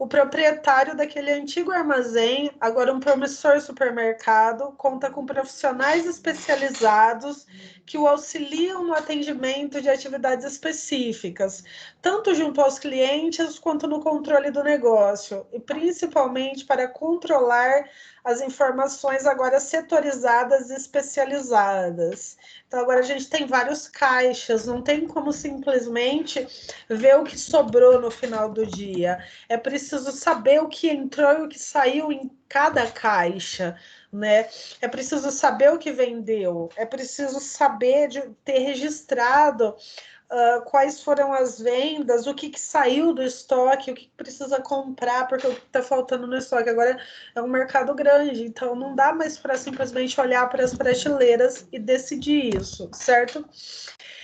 O proprietário daquele antigo armazém, agora um promissor supermercado, conta com profissionais especializados que o auxiliam no atendimento de atividades específicas, tanto junto aos clientes quanto no controle do negócio, e principalmente para controlar as informações agora setorizadas e especializadas. Então, agora a gente tem vários caixas, não tem como simplesmente ver o que sobrou no final do dia. É preciso saber o que entrou e o que saiu em cada caixa, né? É preciso saber o que vendeu, é preciso saber de ter registrado quais foram as vendas, o que saiu do estoque, o que precisa comprar, porque o que está faltando no estoque agora é um mercado grande, então não dá mais para simplesmente olhar para as prateleiras e decidir isso, certo?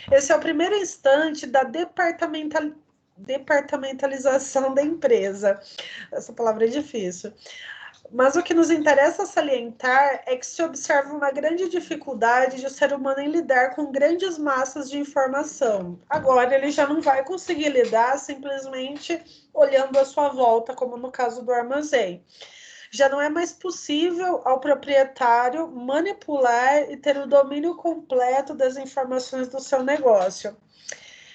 Esse é o primeiro instante da departamentalização da empresa. Essa palavra é difícil. Mas o que nos interessa salientar é que se observa uma grande dificuldade de o ser humano em lidar com grandes massas de informação. Agora, ele já não vai conseguir lidar simplesmente olhando à sua volta, como no caso do armazém. Já não é mais possível ao proprietário manipular e ter o domínio completo das informações do seu negócio.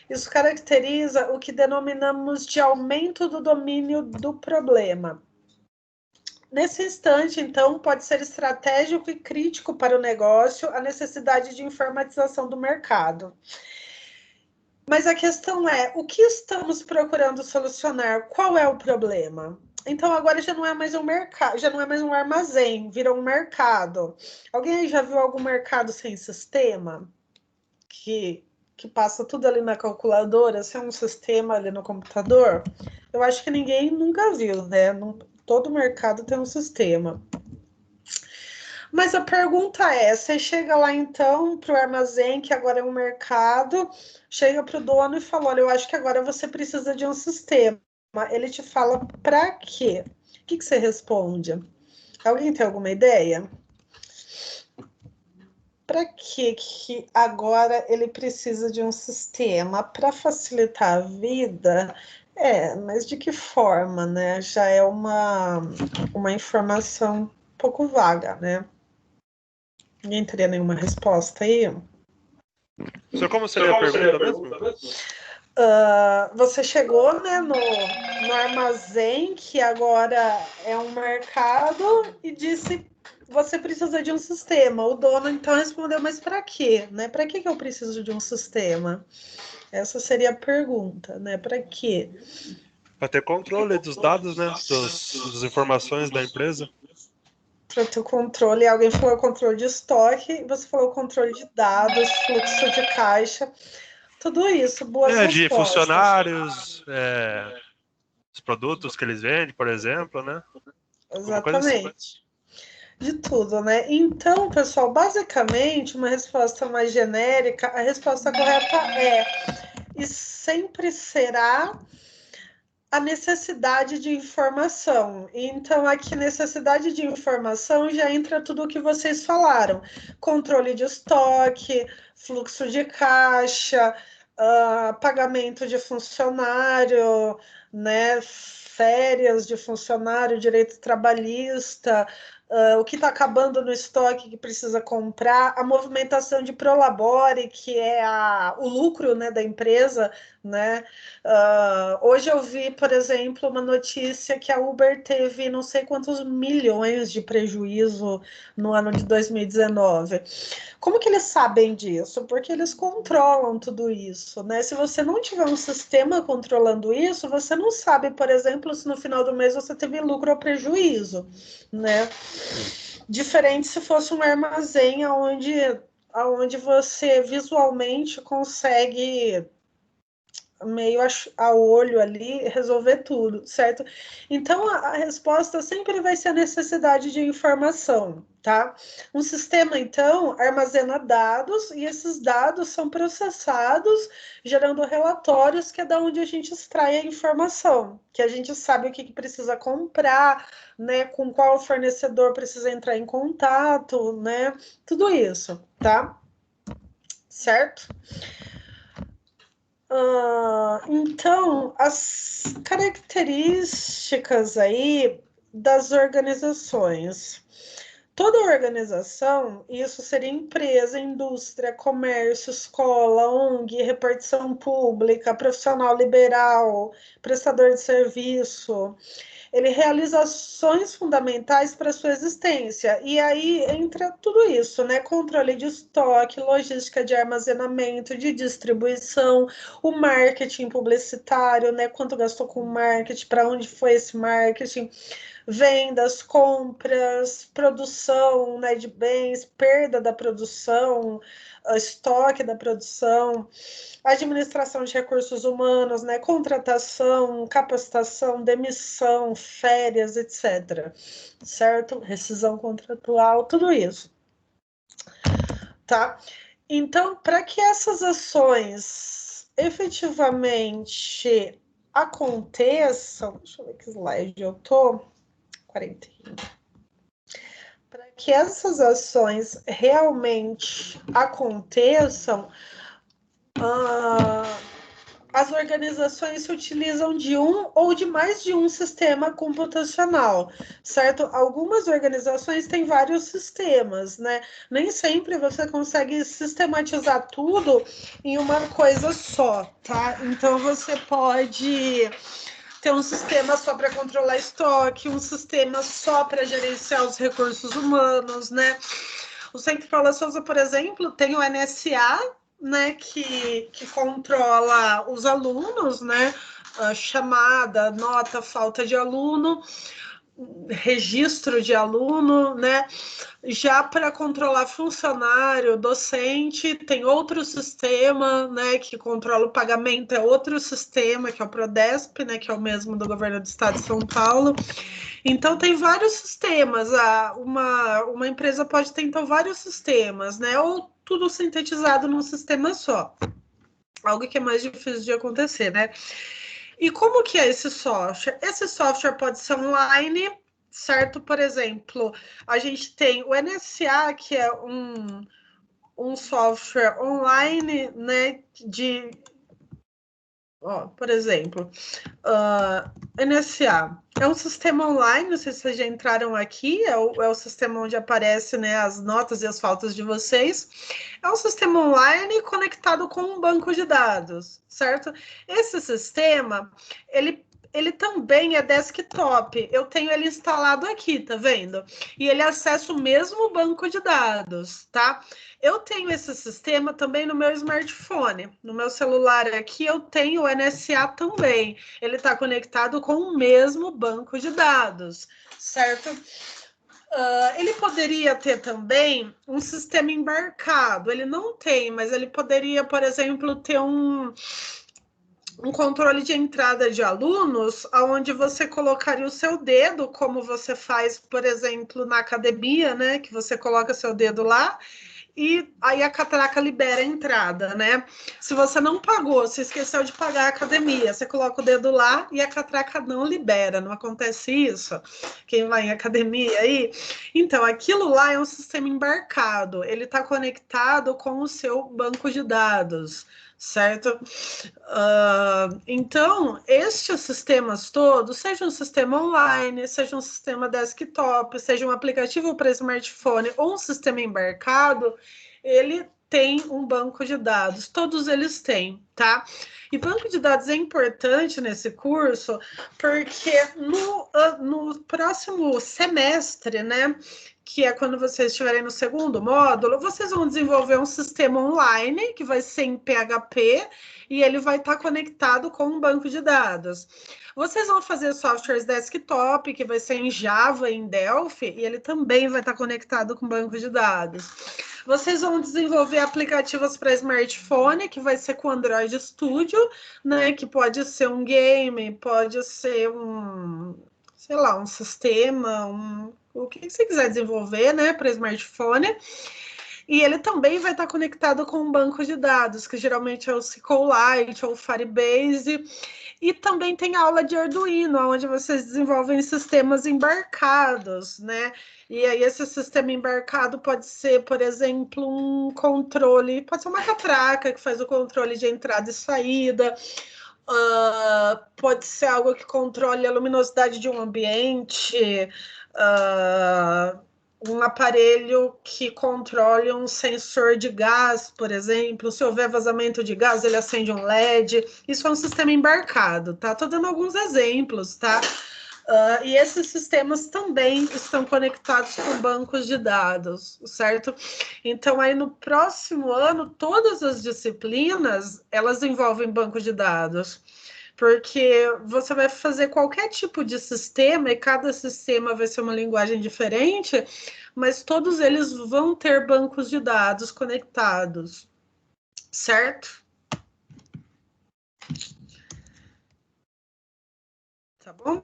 Isso caracteriza o que denominamos de aumento do domínio do problema. Nesse instante, então, pode ser estratégico e crítico para o negócio a necessidade de informatização do mercado. Mas a questão é, o que estamos procurando solucionar? Qual é o problema? Então, agora já não é mais um mercado, já não é mais um armazém, virou um mercado. Alguém aí já viu algum mercado sem sistema? Que passa tudo ali na calculadora, sem um sistema ali no computador? Eu acho que ninguém nunca viu, né? Todo mercado tem um sistema. Mas a pergunta é, você chega lá então para o armazém, que agora é um mercado, chega para o dono e fala, olha, eu acho que agora você precisa de um sistema. Ele te fala para quê? O que você responde? Alguém tem alguma ideia? Para que agora ele precisa de um sistema para facilitar a vida? Mas de que forma, né? Já é uma informação um pouco vaga, né? Ninguém teria nenhuma resposta aí? Só como seria a pergunta mesmo? Você chegou, né, no armazém, que agora é um mercado, e disse você precisa de um sistema. O dono, então, respondeu, mas para quê? Né? Para que eu preciso de um sistema? Essa seria a pergunta, né? Para quê? Para ter controle dos dados, né? Das informações da empresa. Para ter controle, alguém falou controle de estoque, você falou controle de dados, fluxo de caixa, tudo isso, boas respostas. De funcionários, os produtos que eles vendem, por exemplo, né? Exatamente. Assim. De tudo, né? Então, pessoal, basicamente, uma resposta mais genérica, a resposta correta é e sempre será a necessidade de informação. Então, aqui, necessidade de informação já entra tudo o que vocês falaram: controle de estoque, fluxo de caixa, pagamento de funcionário, né? Férias de funcionário, direito trabalhista, o que está acabando no estoque que precisa comprar, a movimentação de Prolabore, que é o lucro, né, da empresa, né? Hoje eu vi, por exemplo, uma notícia que a Uber teve não sei quantos milhões de prejuízo no ano de 2019. Como que eles sabem disso? Porque eles controlam tudo isso, né? Se você não tiver um sistema controlando isso, você não sabe, por exemplo, se no final do mês você teve lucro ou prejuízo, né? Diferente se fosse um armazém onde você visualmente consegue meio a olho ali resolver tudo, certo? Então a resposta sempre vai ser a necessidade de informação, tá? Um sistema, então, armazena dados e esses dados são processados, gerando relatórios, que é da onde a gente extrai a informação, que a gente sabe o que precisa comprar, né? Com qual fornecedor precisa entrar em contato, né? Tudo isso, tá? Certo? Então, as características aí das organizações. Toda organização, isso seria empresa, indústria, comércio, escola, ONG, repartição pública, profissional liberal, prestador de serviço, ele realiza ações fundamentais para sua existência. E aí entra tudo isso, né? Controle de estoque, logística de armazenamento, de distribuição, o marketing publicitário, né? Quanto gastou com marketing, para onde foi esse marketing, vendas, compras, produção, né, de bens, perda da produção, estoque da produção, administração de recursos humanos, né, contratação, capacitação, demissão, férias, etc. Certo? Rescisão contratual, tudo isso. Tá? Então, para que essas ações efetivamente aconteçam, deixa eu ver que slide eu tô. 41. Para que essas ações realmente aconteçam, as organizações se utilizam de um ou de mais de um sistema computacional, certo? Algumas organizações têm vários sistemas, né? Nem sempre você consegue sistematizar tudo em uma coisa só, tá? Então você pode ter um sistema só para controlar estoque, um sistema só para gerenciar os recursos humanos, né? O Centro Paula Souza, por exemplo, tem o NSA, né, que controla os alunos, né? Chamada, nota, falta de aluno, registro de aluno, né? Já para controlar funcionário, docente, tem outro sistema, né, que controla o pagamento, é outro sistema, que é o Prodesp, né, que é o mesmo do governo do estado de São Paulo. Então, tem vários sistemas. Uma empresa pode ter, então, vários sistemas, né, ou tudo sintetizado num sistema só. Algo que é mais difícil de acontecer, né? E como que é esse software? Esse software pode ser online, certo? Por exemplo, a gente tem o NSA, que é um software online, né, por exemplo, NSA é um sistema online, não sei se vocês já entraram aqui, é o sistema onde aparece, né, as notas e as faltas de vocês. É um sistema online conectado com um banco de dados, certo? Esse sistema, ele também é desktop. Eu tenho ele instalado aqui, tá vendo? E ele acessa o mesmo banco de dados, tá? Eu tenho esse sistema também no meu smartphone. No meu celular aqui eu tenho o NSA também. Ele está conectado com o mesmo banco de dados, certo? Ele poderia ter também um sistema embarcado. Ele não tem, mas ele poderia, por exemplo, ter um controle de entrada de alunos, onde você colocaria o seu dedo, como você faz, por exemplo, na academia, né? Que você coloca seu dedo lá e aí a catraca libera a entrada, né? Se você não pagou, se esqueceu de pagar a academia, você coloca o dedo lá e a catraca não libera, não acontece isso? Quem vai em academia aí? Então, aquilo lá é um sistema embarcado, ele está conectado com o seu banco de dados, certo? Então, estes sistemas todos, seja um sistema online, seja um sistema desktop, seja um aplicativo para smartphone ou um sistema embarcado, ele tem um banco de dados, todos eles têm, tá? E banco de dados é importante nesse curso, porque no próximo semestre, né, que é quando vocês estiverem no segundo módulo, vocês vão desenvolver um sistema online, que vai ser em PHP, e ele vai estar conectado com um banco de dados. Vocês vão fazer softwares desktop, que vai ser em Java, em Delphi, e ele também vai estar conectado com banco de dados. Vocês vão desenvolver aplicativos para smartphone, que vai ser com Android Studio, né? Que pode ser um game, pode ser sei lá, um sistema, o que você quiser desenvolver, né, para smartphone. E ele também vai estar conectado com um banco de dados, que geralmente é o SQLite ou o Firebase. E também tem aula de Arduino, onde vocês desenvolvem sistemas embarcados, né? E aí esse sistema embarcado pode ser, por exemplo, um controle, pode ser uma catraca que faz o controle de entrada e saída, pode ser algo que controle a luminosidade de um ambiente, um aparelho que controle um sensor de gás, por exemplo. Se houver vazamento de gás, ele acende um LED. Isso é um sistema embarcado, tá? Tô dando alguns exemplos, tá? E esses sistemas também estão conectados com bancos de dados, certo? Então, aí no próximo ano, todas as disciplinas, elas envolvem bancos de dados, porque você vai fazer qualquer tipo de sistema e cada sistema vai ser uma linguagem diferente, mas todos eles vão ter bancos de dados conectados, certo? Tá bom?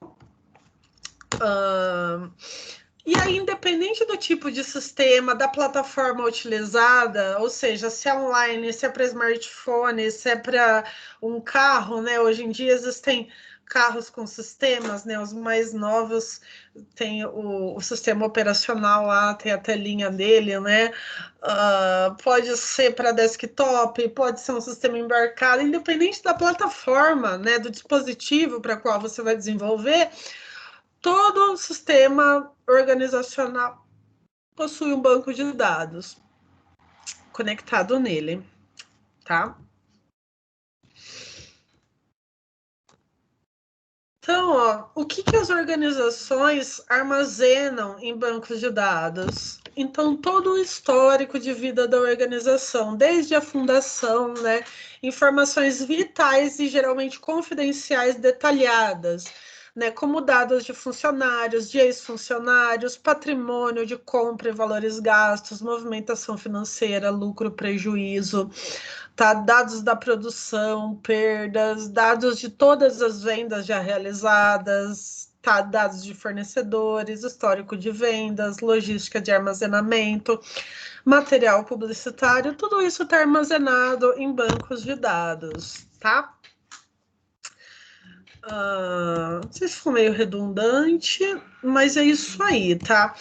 E aí, independente do tipo de sistema, da plataforma utilizada, ou seja, se é online, se é para smartphone, se é para um carro, né? Hoje em dia existem carros com sistemas, né? Os mais novos tem o sistema operacional lá, tem a telinha dele, né? Pode ser para desktop, pode ser um sistema embarcado, independente da plataforma, né? Do dispositivo para qual você vai desenvolver. Todo sistema organizacional possui um banco de dados conectado nele, tá? Então, ó, o que as organizações armazenam em bancos de dados? Então, todo o histórico de vida da organização, desde a fundação, né? Informações vitais e geralmente confidenciais detalhadas, né, como dados de funcionários, de ex-funcionários, patrimônio de compra e valores gastos, movimentação financeira, lucro, prejuízo, tá? Dados da produção, perdas, dados de todas as vendas já realizadas, tá? Dados de fornecedores, histórico de vendas, logística de armazenamento, material publicitário, tudo isso está armazenado em bancos de dados, tá? Não sei se ficou meio redundante, mas é isso aí, tá?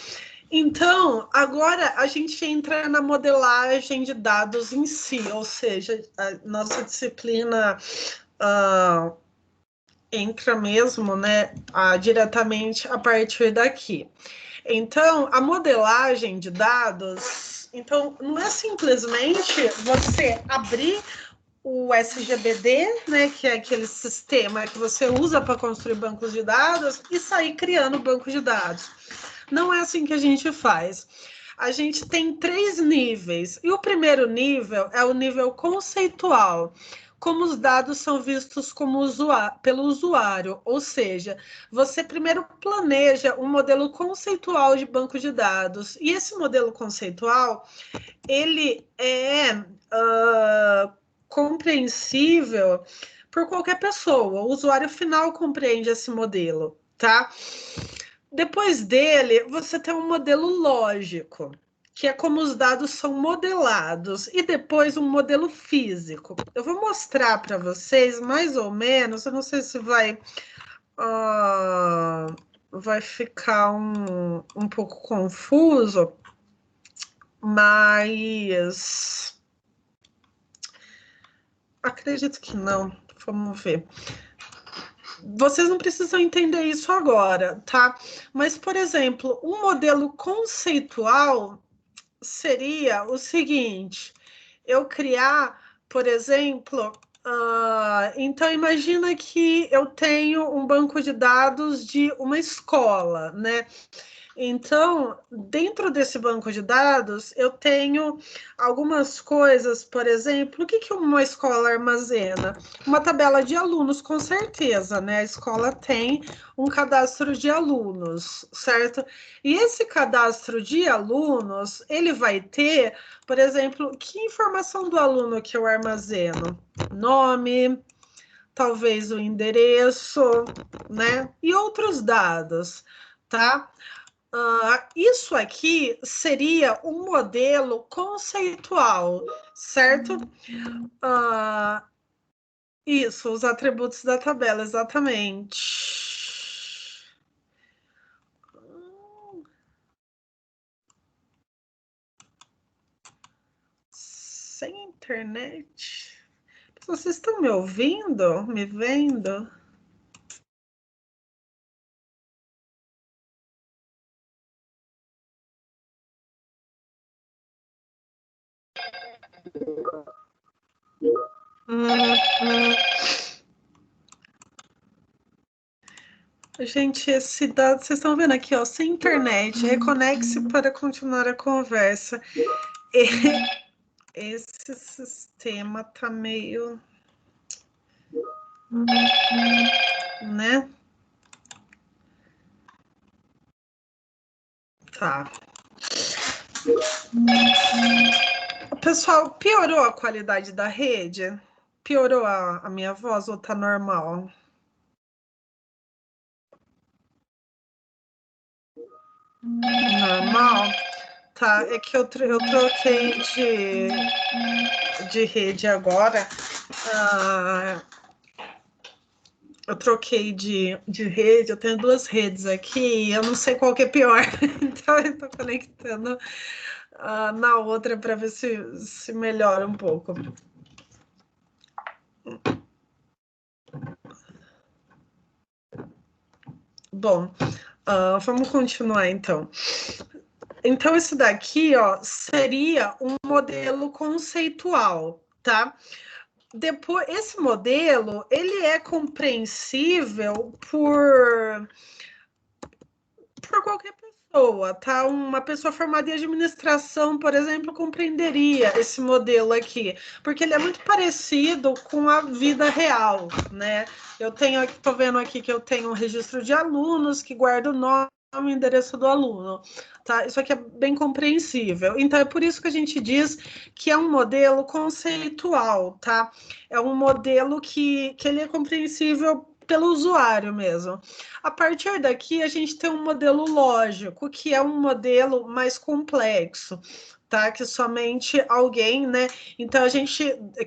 Então, agora a gente entra na modelagem de dados em si, ou seja, a nossa disciplina entra mesmo, né, diretamente a partir daqui. Então, a modelagem de dados, então, não é simplesmente você abrir o SGBD, né, que é aquele sistema que você usa para construir bancos de dados e sair criando banco de dados. Não é assim que a gente faz. A gente tem 3 níveis. E o primeiro nível é o nível conceitual, como os dados são vistos como pelo usuário. Ou seja, você primeiro planeja um modelo conceitual de banco de dados. E esse modelo conceitual, ele é compreensível por qualquer pessoa. O usuário final compreende esse modelo, tá? Depois dele, você tem um modelo lógico, que é como os dados são modelados, e depois um modelo físico. Eu vou mostrar para vocês, mais ou menos, eu não sei se vai ficar um pouco confuso, mas acredito que não. Vamos ver. Vocês não precisam entender isso agora, tá? Mas, por exemplo, um modelo conceitual seria o seguinte: eu criar, por exemplo, então imagina que eu tenho um banco de dados de uma escola, né? Então, dentro desse banco de dados, eu tenho algumas coisas, por exemplo, o que uma escola armazena? Uma tabela de alunos, com certeza, né? A escola tem um cadastro de alunos, certo? E esse cadastro de alunos, ele vai ter, por exemplo, que informação do aluno que eu armazeno? Nome, talvez o endereço, né? E outros dados, tá? Isso aqui seria um modelo conceitual, certo? Isso, os atributos da tabela, exatamente. Sem internet. Vocês estão me ouvindo? Me vendo? Gente, esse dado, vocês estão vendo aqui, ó, sem internet, reconecte-se para continuar a conversa. Esse sistema tá meio, né? Tá. Pessoal, piorou a qualidade da rede? Piorou a minha voz ou tá normal? Normal? Tá, é que eu troquei de rede agora. Eu troquei de rede, eu tenho 2 redes aqui, eu não sei qual que é pior. Então eu tô conectando na outra para ver se melhora um pouco. Bom, vamos continuar então. Então, isso daqui, ó, seria um modelo conceitual, tá? Depois, esse modelo, ele é compreensível por qualquer pessoa, tá? Uma pessoa formada em administração, por exemplo, compreenderia esse modelo aqui, porque ele é muito parecido com a vida real, né? Eu tô vendo aqui que eu tenho um registro de alunos que guarda o nome e endereço do aluno, tá? Isso aqui é bem compreensível. Então, é por isso que a gente diz que é um modelo conceitual, tá? É um modelo que ele é compreensível pelo usuário mesmo. A partir daqui, a gente tem um modelo lógico, que é um modelo mais complexo, tá? Que somente alguém, né? Então,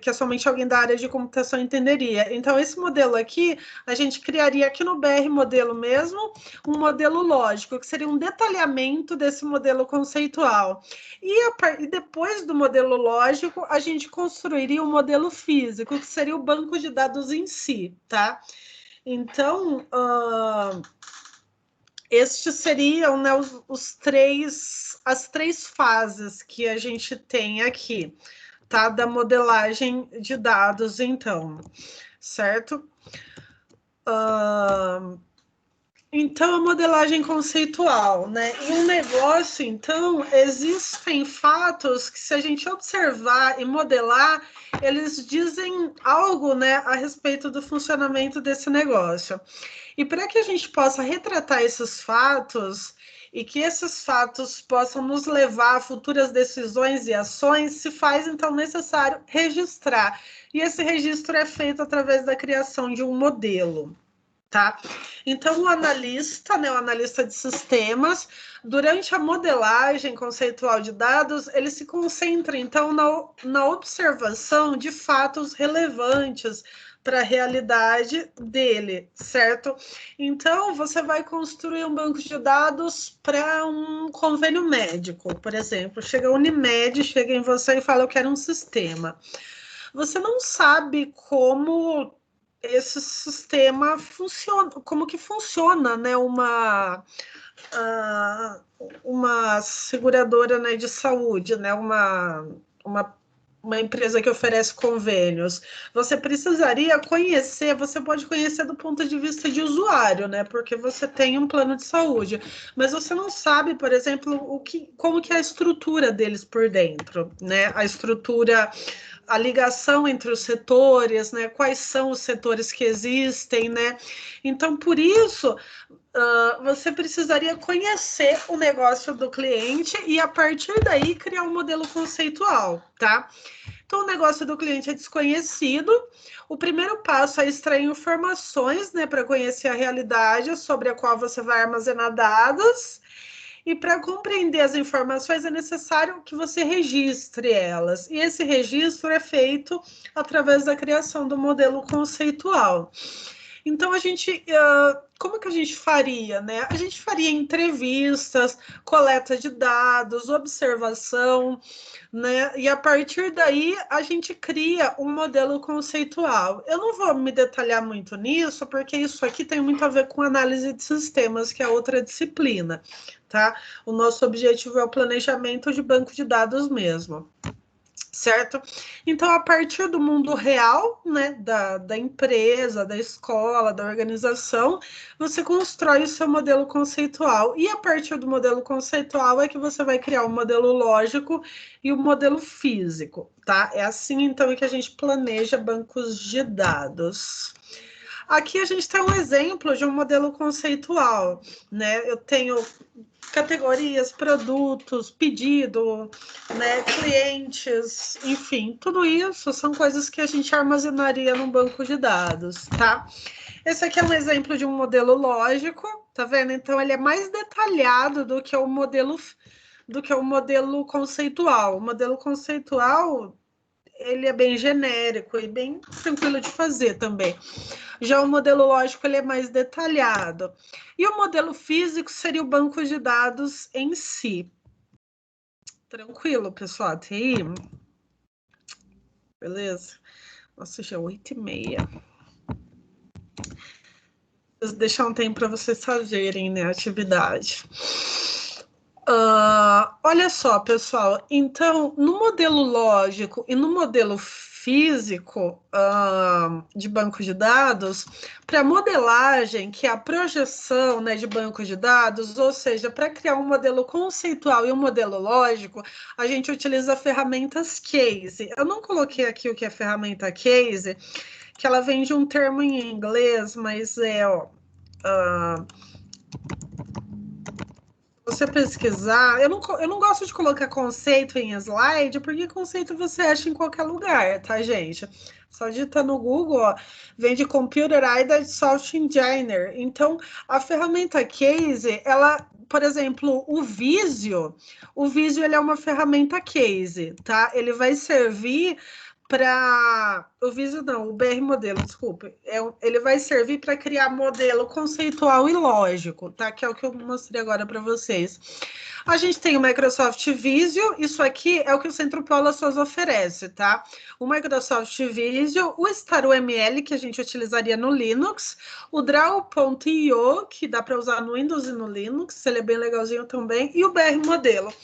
que somente alguém da área de computação entenderia. Então, esse modelo aqui, a gente criaria aqui no BR modelo mesmo, um modelo lógico, que seria um detalhamento desse modelo conceitual. E depois do modelo lógico, a gente construiria um modelo físico, que seria o banco de dados em si, tá? Então, estes seriam, né, as 3 fases que a gente tem aqui, tá? Da modelagem de dados, então, certo? Então, a modelagem conceitual, né? E um negócio, então, existem fatos que, se a gente observar e modelar, eles dizem algo, né, a respeito do funcionamento desse negócio. E para que a gente possa retratar esses fatos e que esses fatos possam nos levar a futuras decisões e ações, se faz, então, necessário registrar. E esse registro é feito através da criação de um modelo. Tá? Então, o analista, né, o analista de sistemas, durante a modelagem conceitual de dados, ele se concentra, então, na observação de fatos relevantes para a realidade dele, certo? Então, você vai construir um banco de dados para um convênio médico, por exemplo. Chega a Unimed, chega em você e fala, eu quero um sistema. Você não sabe como esse sistema funciona, como que funciona, né, uma seguradora, né, de saúde, né, uma empresa que oferece convênios. Você precisaria conhecer, você pode conhecer do ponto de vista de usuário, né, porque você tem um plano de saúde, mas você não sabe, por exemplo, como que é a estrutura deles por dentro, né, a ligação entre os setores, né? Quais são os setores que existem, né? Então, por isso, você precisaria conhecer o negócio do cliente e, a partir daí, criar um modelo conceitual, tá? Então, o negócio do cliente é desconhecido. O primeiro passo é extrair informações, né, para conhecer a realidade sobre a qual você vai armazenar dados. E para compreender as informações é necessário que você registre elas. E esse registro é feito através da criação do modelo conceitual. Então, como que a gente faria, né? A gente faria entrevistas, coleta de dados, observação, né? E a partir daí a gente cria um modelo conceitual. Eu não vou me detalhar muito nisso, porque isso aqui tem muito a ver com análise de sistemas, que é outra disciplina, tá? O nosso objetivo é o planejamento de banco de dados mesmo. Certo? Então, a partir do mundo real, né, da empresa, da escola, da organização, você constrói o seu modelo conceitual. E a partir do modelo conceitual é que você vai criar o modelo lógico e o modelo físico, tá? É assim, então, que a gente planeja bancos de dados. Aqui a gente tem um exemplo de um modelo conceitual, né? Eu tenho categorias, produtos, pedido, né, clientes, enfim, tudo isso são coisas que a gente armazenaria num banco de dados, tá? Esse aqui é um exemplo de um modelo lógico, tá vendo? Então ele é mais detalhado do que o modelo conceitual. O modelo conceitual, ele é bem genérico e bem tranquilo de fazer também. Já o modelo lógico, ele é mais detalhado. E o modelo físico seria o banco de dados em si. Tranquilo, pessoal? Até aí? Beleza? Nossa, já é 8h30. Vou deixar um tempo para vocês fazerem, né, a atividade. Olha só, pessoal. Então, no modelo lógico e no modelo físico de banco de dados, para modelagem, que é a projeção, né, de banco de dados, ou seja, para criar um modelo conceitual e um modelo lógico, a gente utiliza ferramentas case. Eu não coloquei aqui o que é ferramenta case, que ela vem de um termo em inglês, mas você pesquisar, eu não gosto de colocar conceito em slide, porque conceito você acha em qualquer lugar, tá, gente? Só digita no Google, ó, vem de Computer Aided Software Engineer. Então, a ferramenta Case, ela, por exemplo, o Visio ele é uma ferramenta Case, tá? Ele vai servir para o Visio não, o BR modelo, desculpe. Ele vai servir para criar modelo conceitual e lógico, tá? Que é o que eu mostrei agora para vocês. A gente tem o Microsoft Visio, isso aqui é o que o Centro Paula Souza oferece, tá? O Microsoft Visio, o StarUML, que a gente utilizaria no Linux, o Draw.io, que dá para usar no Windows e no Linux, ele é bem legalzinho também, e o BR modelo.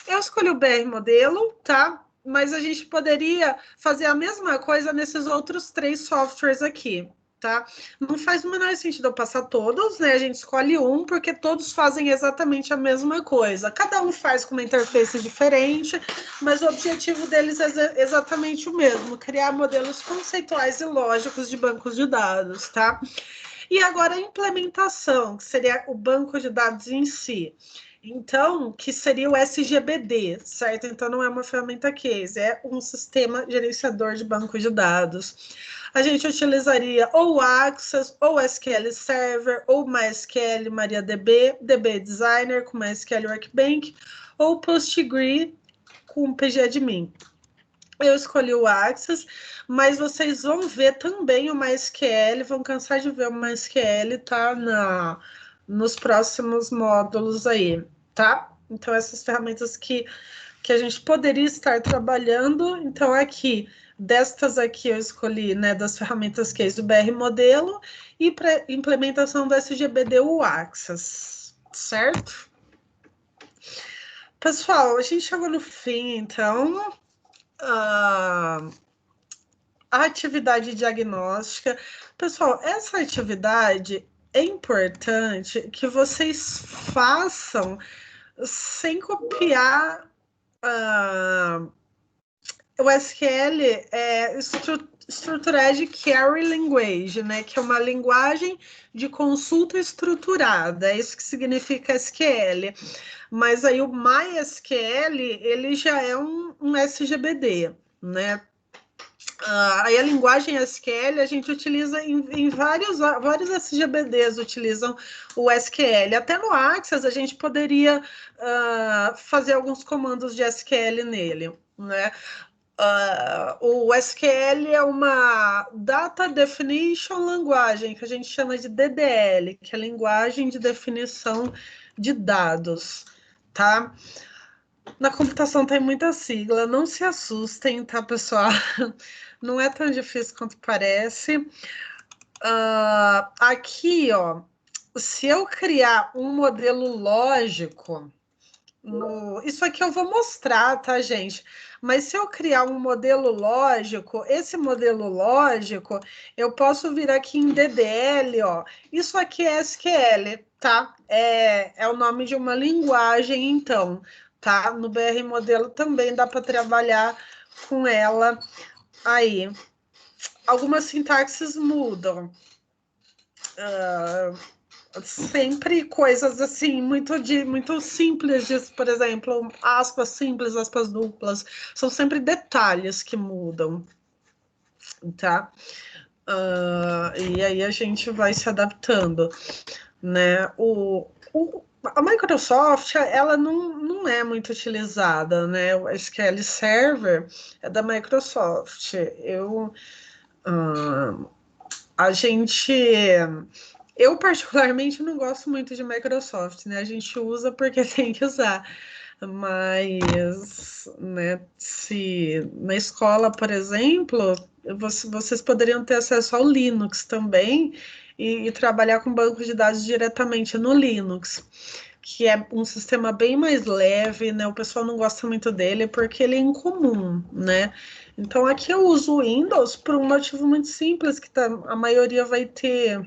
Eu escolhi o BR modelo, tá? Mas a gente poderia fazer a mesma coisa nesses outros 3 softwares aqui, tá? Não faz o menor sentido eu passar todos, né? A gente escolhe um, porque todos fazem exatamente a mesma coisa. Cada um faz com uma interface diferente, mas o objetivo deles é exatamente o mesmo, criar modelos conceituais e lógicos de bancos de dados, tá? E agora a implementação, que seria o banco de dados em si. Então, que seria o SGBD, certo? Então, não é uma ferramenta case, é um sistema gerenciador de banco de dados. A gente utilizaria ou Access, ou SQL Server, ou MySQL MariaDB, DB Designer com MySQL Workbench, ou PostgreSQL com PGAdmin. Eu escolhi o Access, mas vocês vão ver também o MySQL, vão cansar de ver o MySQL, tá? Nos próximos módulos aí, tá? Então, essas ferramentas que a gente poderia estar trabalhando. Então, aqui, destas aqui eu escolhi, né, das ferramentas case do BR modelo e para implementação do SGBD o Access, certo? Pessoal, a gente chegou no fim, então, a atividade diagnóstica. Pessoal, essa atividade é importante que vocês façam sem copiar o SQL é Structured Query Language, né? Que é uma linguagem de consulta estruturada, é isso que significa SQL. Mas aí o MySQL, ele já é um SGBD, né? Aí a linguagem SQL a gente utiliza em vários SGBDs utilizam o SQL. Até no Access a gente poderia fazer alguns comandos de SQL nele, né? O SQL é uma Data Definition Language, que a gente chama de DDL, que é linguagem de definição de dados, tá? Na computação tem muita sigla, não se assustem, tá, pessoal? Não é tão difícil quanto parece. Aqui, ó, se eu criar um modelo lógico, isso aqui eu vou mostrar, tá, gente? Mas se eu criar um modelo lógico, esse modelo lógico, eu posso vir aqui em DDL, ó. Isso aqui é SQL, tá? É o nome de uma linguagem, então, tá? No BR Modelo também dá para trabalhar com ela aí. Algumas sintaxes mudam. Sempre coisas assim, muito simples, por exemplo, aspas simples, aspas duplas, são sempre detalhes que mudam, tá? E aí a gente vai se adaptando, né? A Microsoft, ela não é muito utilizada, né? O SQL Server é da Microsoft. A gente... Eu, particularmente, não gosto muito de Microsoft, né? A gente usa porque tem que usar. Mas, né, se na escola, por exemplo, vocês poderiam ter acesso ao Linux também e trabalhar com banco de dados diretamente no Linux, que é um sistema bem mais leve, né? O pessoal não gosta muito dele porque ele é incomum, né? Então, aqui eu uso o Windows por um motivo muito simples, que a maioria vai ter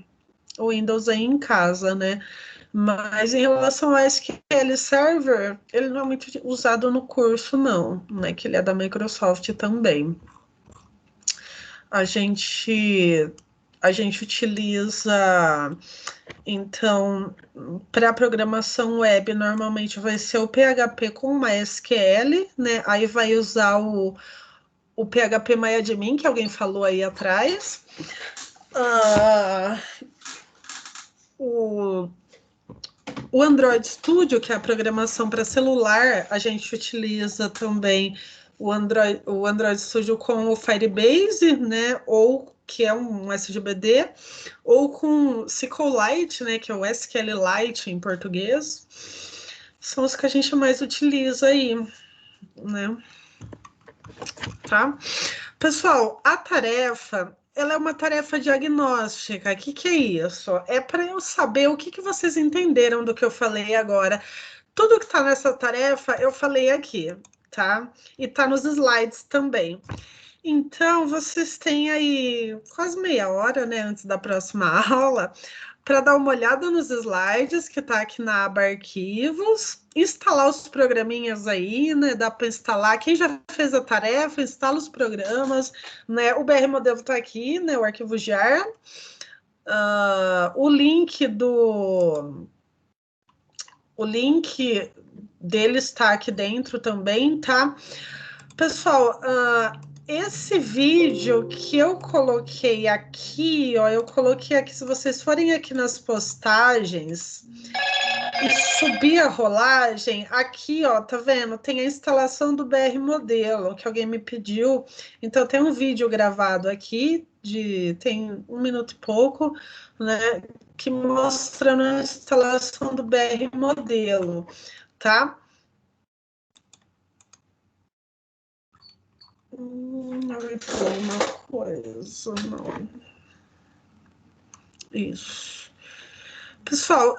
o Windows aí em casa, né? Mas em relação ao SQL Server, ele não é muito usado no curso, não, né? Que ele é da Microsoft também. A gente utiliza, então, para programação web, normalmente vai ser o PHP com MySQL, né? Aí vai usar o PHP MyAdmin, que alguém falou aí atrás. O Android Studio, que é a programação para celular, a gente utiliza também o Android Studio com o Firebase, né? Ou que é um SGBD, ou com SQLite, né? Que é o SQLite em português. São os que a gente mais utiliza aí, né? Tá? Pessoal, a tarefa, ela é uma tarefa diagnóstica. O que é isso? É para eu saber o que vocês entenderam do que eu falei agora. Tudo que está nessa tarefa, eu falei aqui, tá? E está nos slides também. Então, vocês têm aí quase meia hora, né, antes da próxima aula, para dar uma olhada nos slides, que está aqui na aba Arquivos, instalar os programinhas aí, né? Dá para instalar. Quem já fez a tarefa, instala os programas, né? O BR Modelo está aqui, né? O arquivo JAR. O link dele está aqui dentro também, tá? Pessoal, esse vídeo que eu coloquei aqui, ó, eu coloquei aqui, se vocês forem aqui nas postagens e subir a rolagem, aqui, ó, tá vendo? Tem a instalação do BR Modelo, que alguém me pediu. Então, tem um vídeo gravado aqui, tem 1 minuto e pouco, né, que mostrando a instalação do BR Modelo, tá? Uma coisa, não. Isso. Pessoal,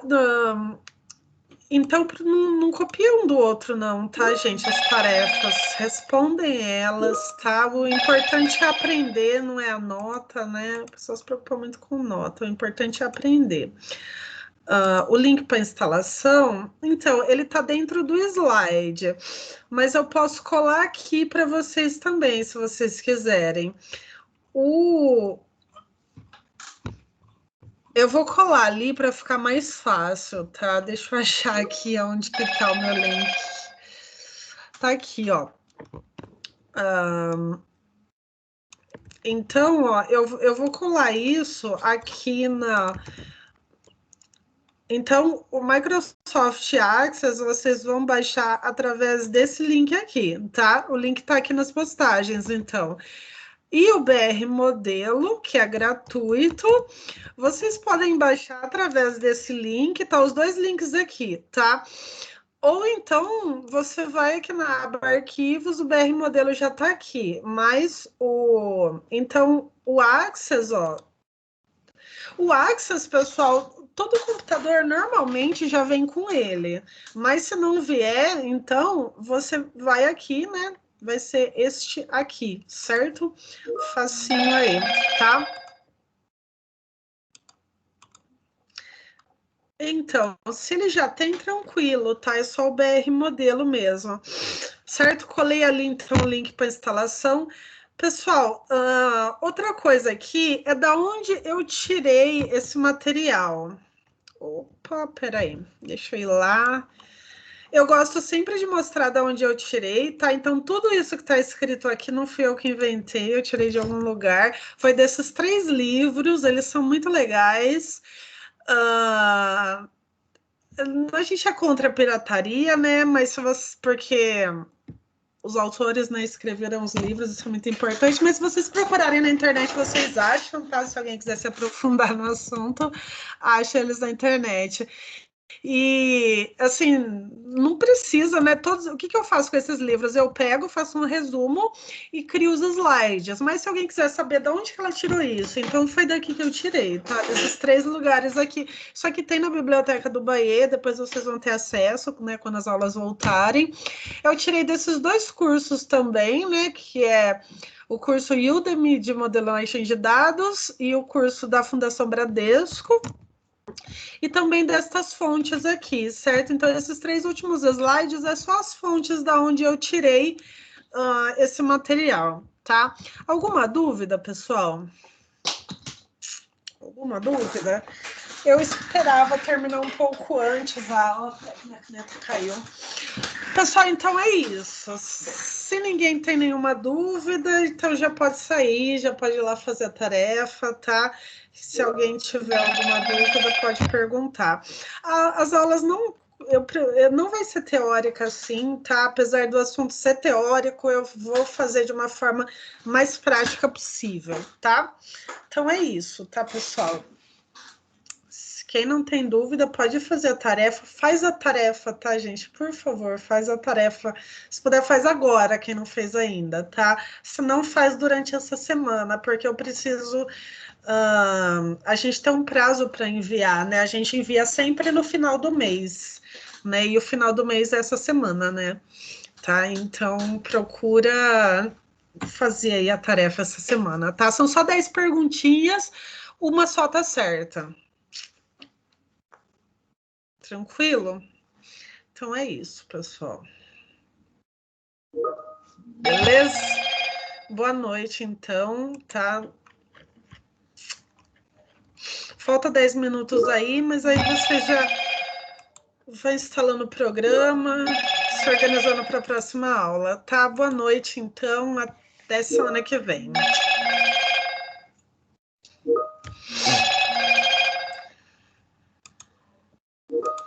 então não copia um do outro, não, tá, gente? As tarefas, respondem elas, tá? O importante é aprender, não é a nota, né? As pessoas se preocupam muito com nota, o importante é aprender. O link para instalação, então, ele está dentro do slide, mas eu posso colar aqui para vocês também, se vocês quiserem. Eu vou colar ali para ficar mais fácil, tá? Deixa eu achar aqui onde que tá o meu link. Tá aqui, ó. Então, ó, eu vou colar isso aqui na... Então, o Microsoft Access vocês vão baixar através desse link aqui, tá? O link tá aqui nas postagens, então. E o BR Modelo, que é gratuito, vocês podem baixar através desse link, tá? Os dois links aqui, tá? Ou então, você vai aqui na aba Arquivos, o BR Modelo já tá aqui, mas então, o Access, ó, o Access, pessoal, todo computador normalmente já vem com ele, mas se não vier, então você vai aqui, né? Vai ser este aqui, certo? Facinho aí, tá? Então, se ele já tem, tranquilo, tá? É só o BR Modelo mesmo, certo? Colei ali, então, o link para instalação. Pessoal, outra coisa aqui é da onde eu tirei esse material. Opa, peraí, deixa eu ir lá. Eu gosto sempre de mostrar de onde eu tirei, tá? Então, tudo isso que está escrito aqui não fui eu que inventei, eu tirei de algum lugar. Foi desses 3 livros, eles são muito legais. A gente é contra a pirataria, né? Mas se você, porque os autores, né, escreveram os livros, isso é muito importante. Mas se vocês procurarem na internet, vocês acham, tá? Se alguém quiser se aprofundar no assunto, acha eles na internet. E, assim, não precisa, né? O que eu faço com esses livros? Eu pego, faço um resumo e crio os slides. Mas se alguém quiser saber de onde que ela tirou isso, então foi daqui que eu tirei, tá? Esses 3 lugares aqui. Isso aqui tem na Biblioteca do Bahia, depois vocês vão ter acesso, né? Quando as aulas voltarem. Eu tirei desses 2 cursos também, né? Que é o curso Udemy de modelagem de dados e o curso da Fundação Bradesco. E também destas fontes aqui, certo? Então, esses 3 últimos slides é só as fontes da onde eu tirei esse material, tá? Alguma dúvida, pessoal? Alguma dúvida? Eu esperava terminar um pouco antes a aula. Minha caneta caiu. Pessoal, então é isso. Se ninguém tem nenhuma dúvida, então já pode sair, já pode ir lá fazer a tarefa, tá? Se alguém tiver alguma dúvida, pode perguntar. As aulas não vai ser teórica assim, tá? Apesar do assunto ser teórico, eu vou fazer de uma forma mais prática possível, tá? Então é isso, tá, pessoal? Quem não tem dúvida pode fazer a tarefa. Faz a tarefa, tá, gente? Por favor, faz a tarefa. Se puder, faz agora, quem não fez ainda, tá? Se não, faz durante essa semana, porque eu preciso... a gente tem um prazo para enviar, né? A gente envia sempre no final do mês, né? E o final do mês é essa semana, né? Tá? Então, procura fazer aí a tarefa essa semana, tá? São só 10 perguntinhas, uma só tá certa. Tranquilo? Então é isso, pessoal. Beleza? Boa noite, então, tá? Falta 10 minutos aí, mas aí você já vai instalando o programa, se organizando para a próxima aula, tá? Boa noite, então, até semana que vem.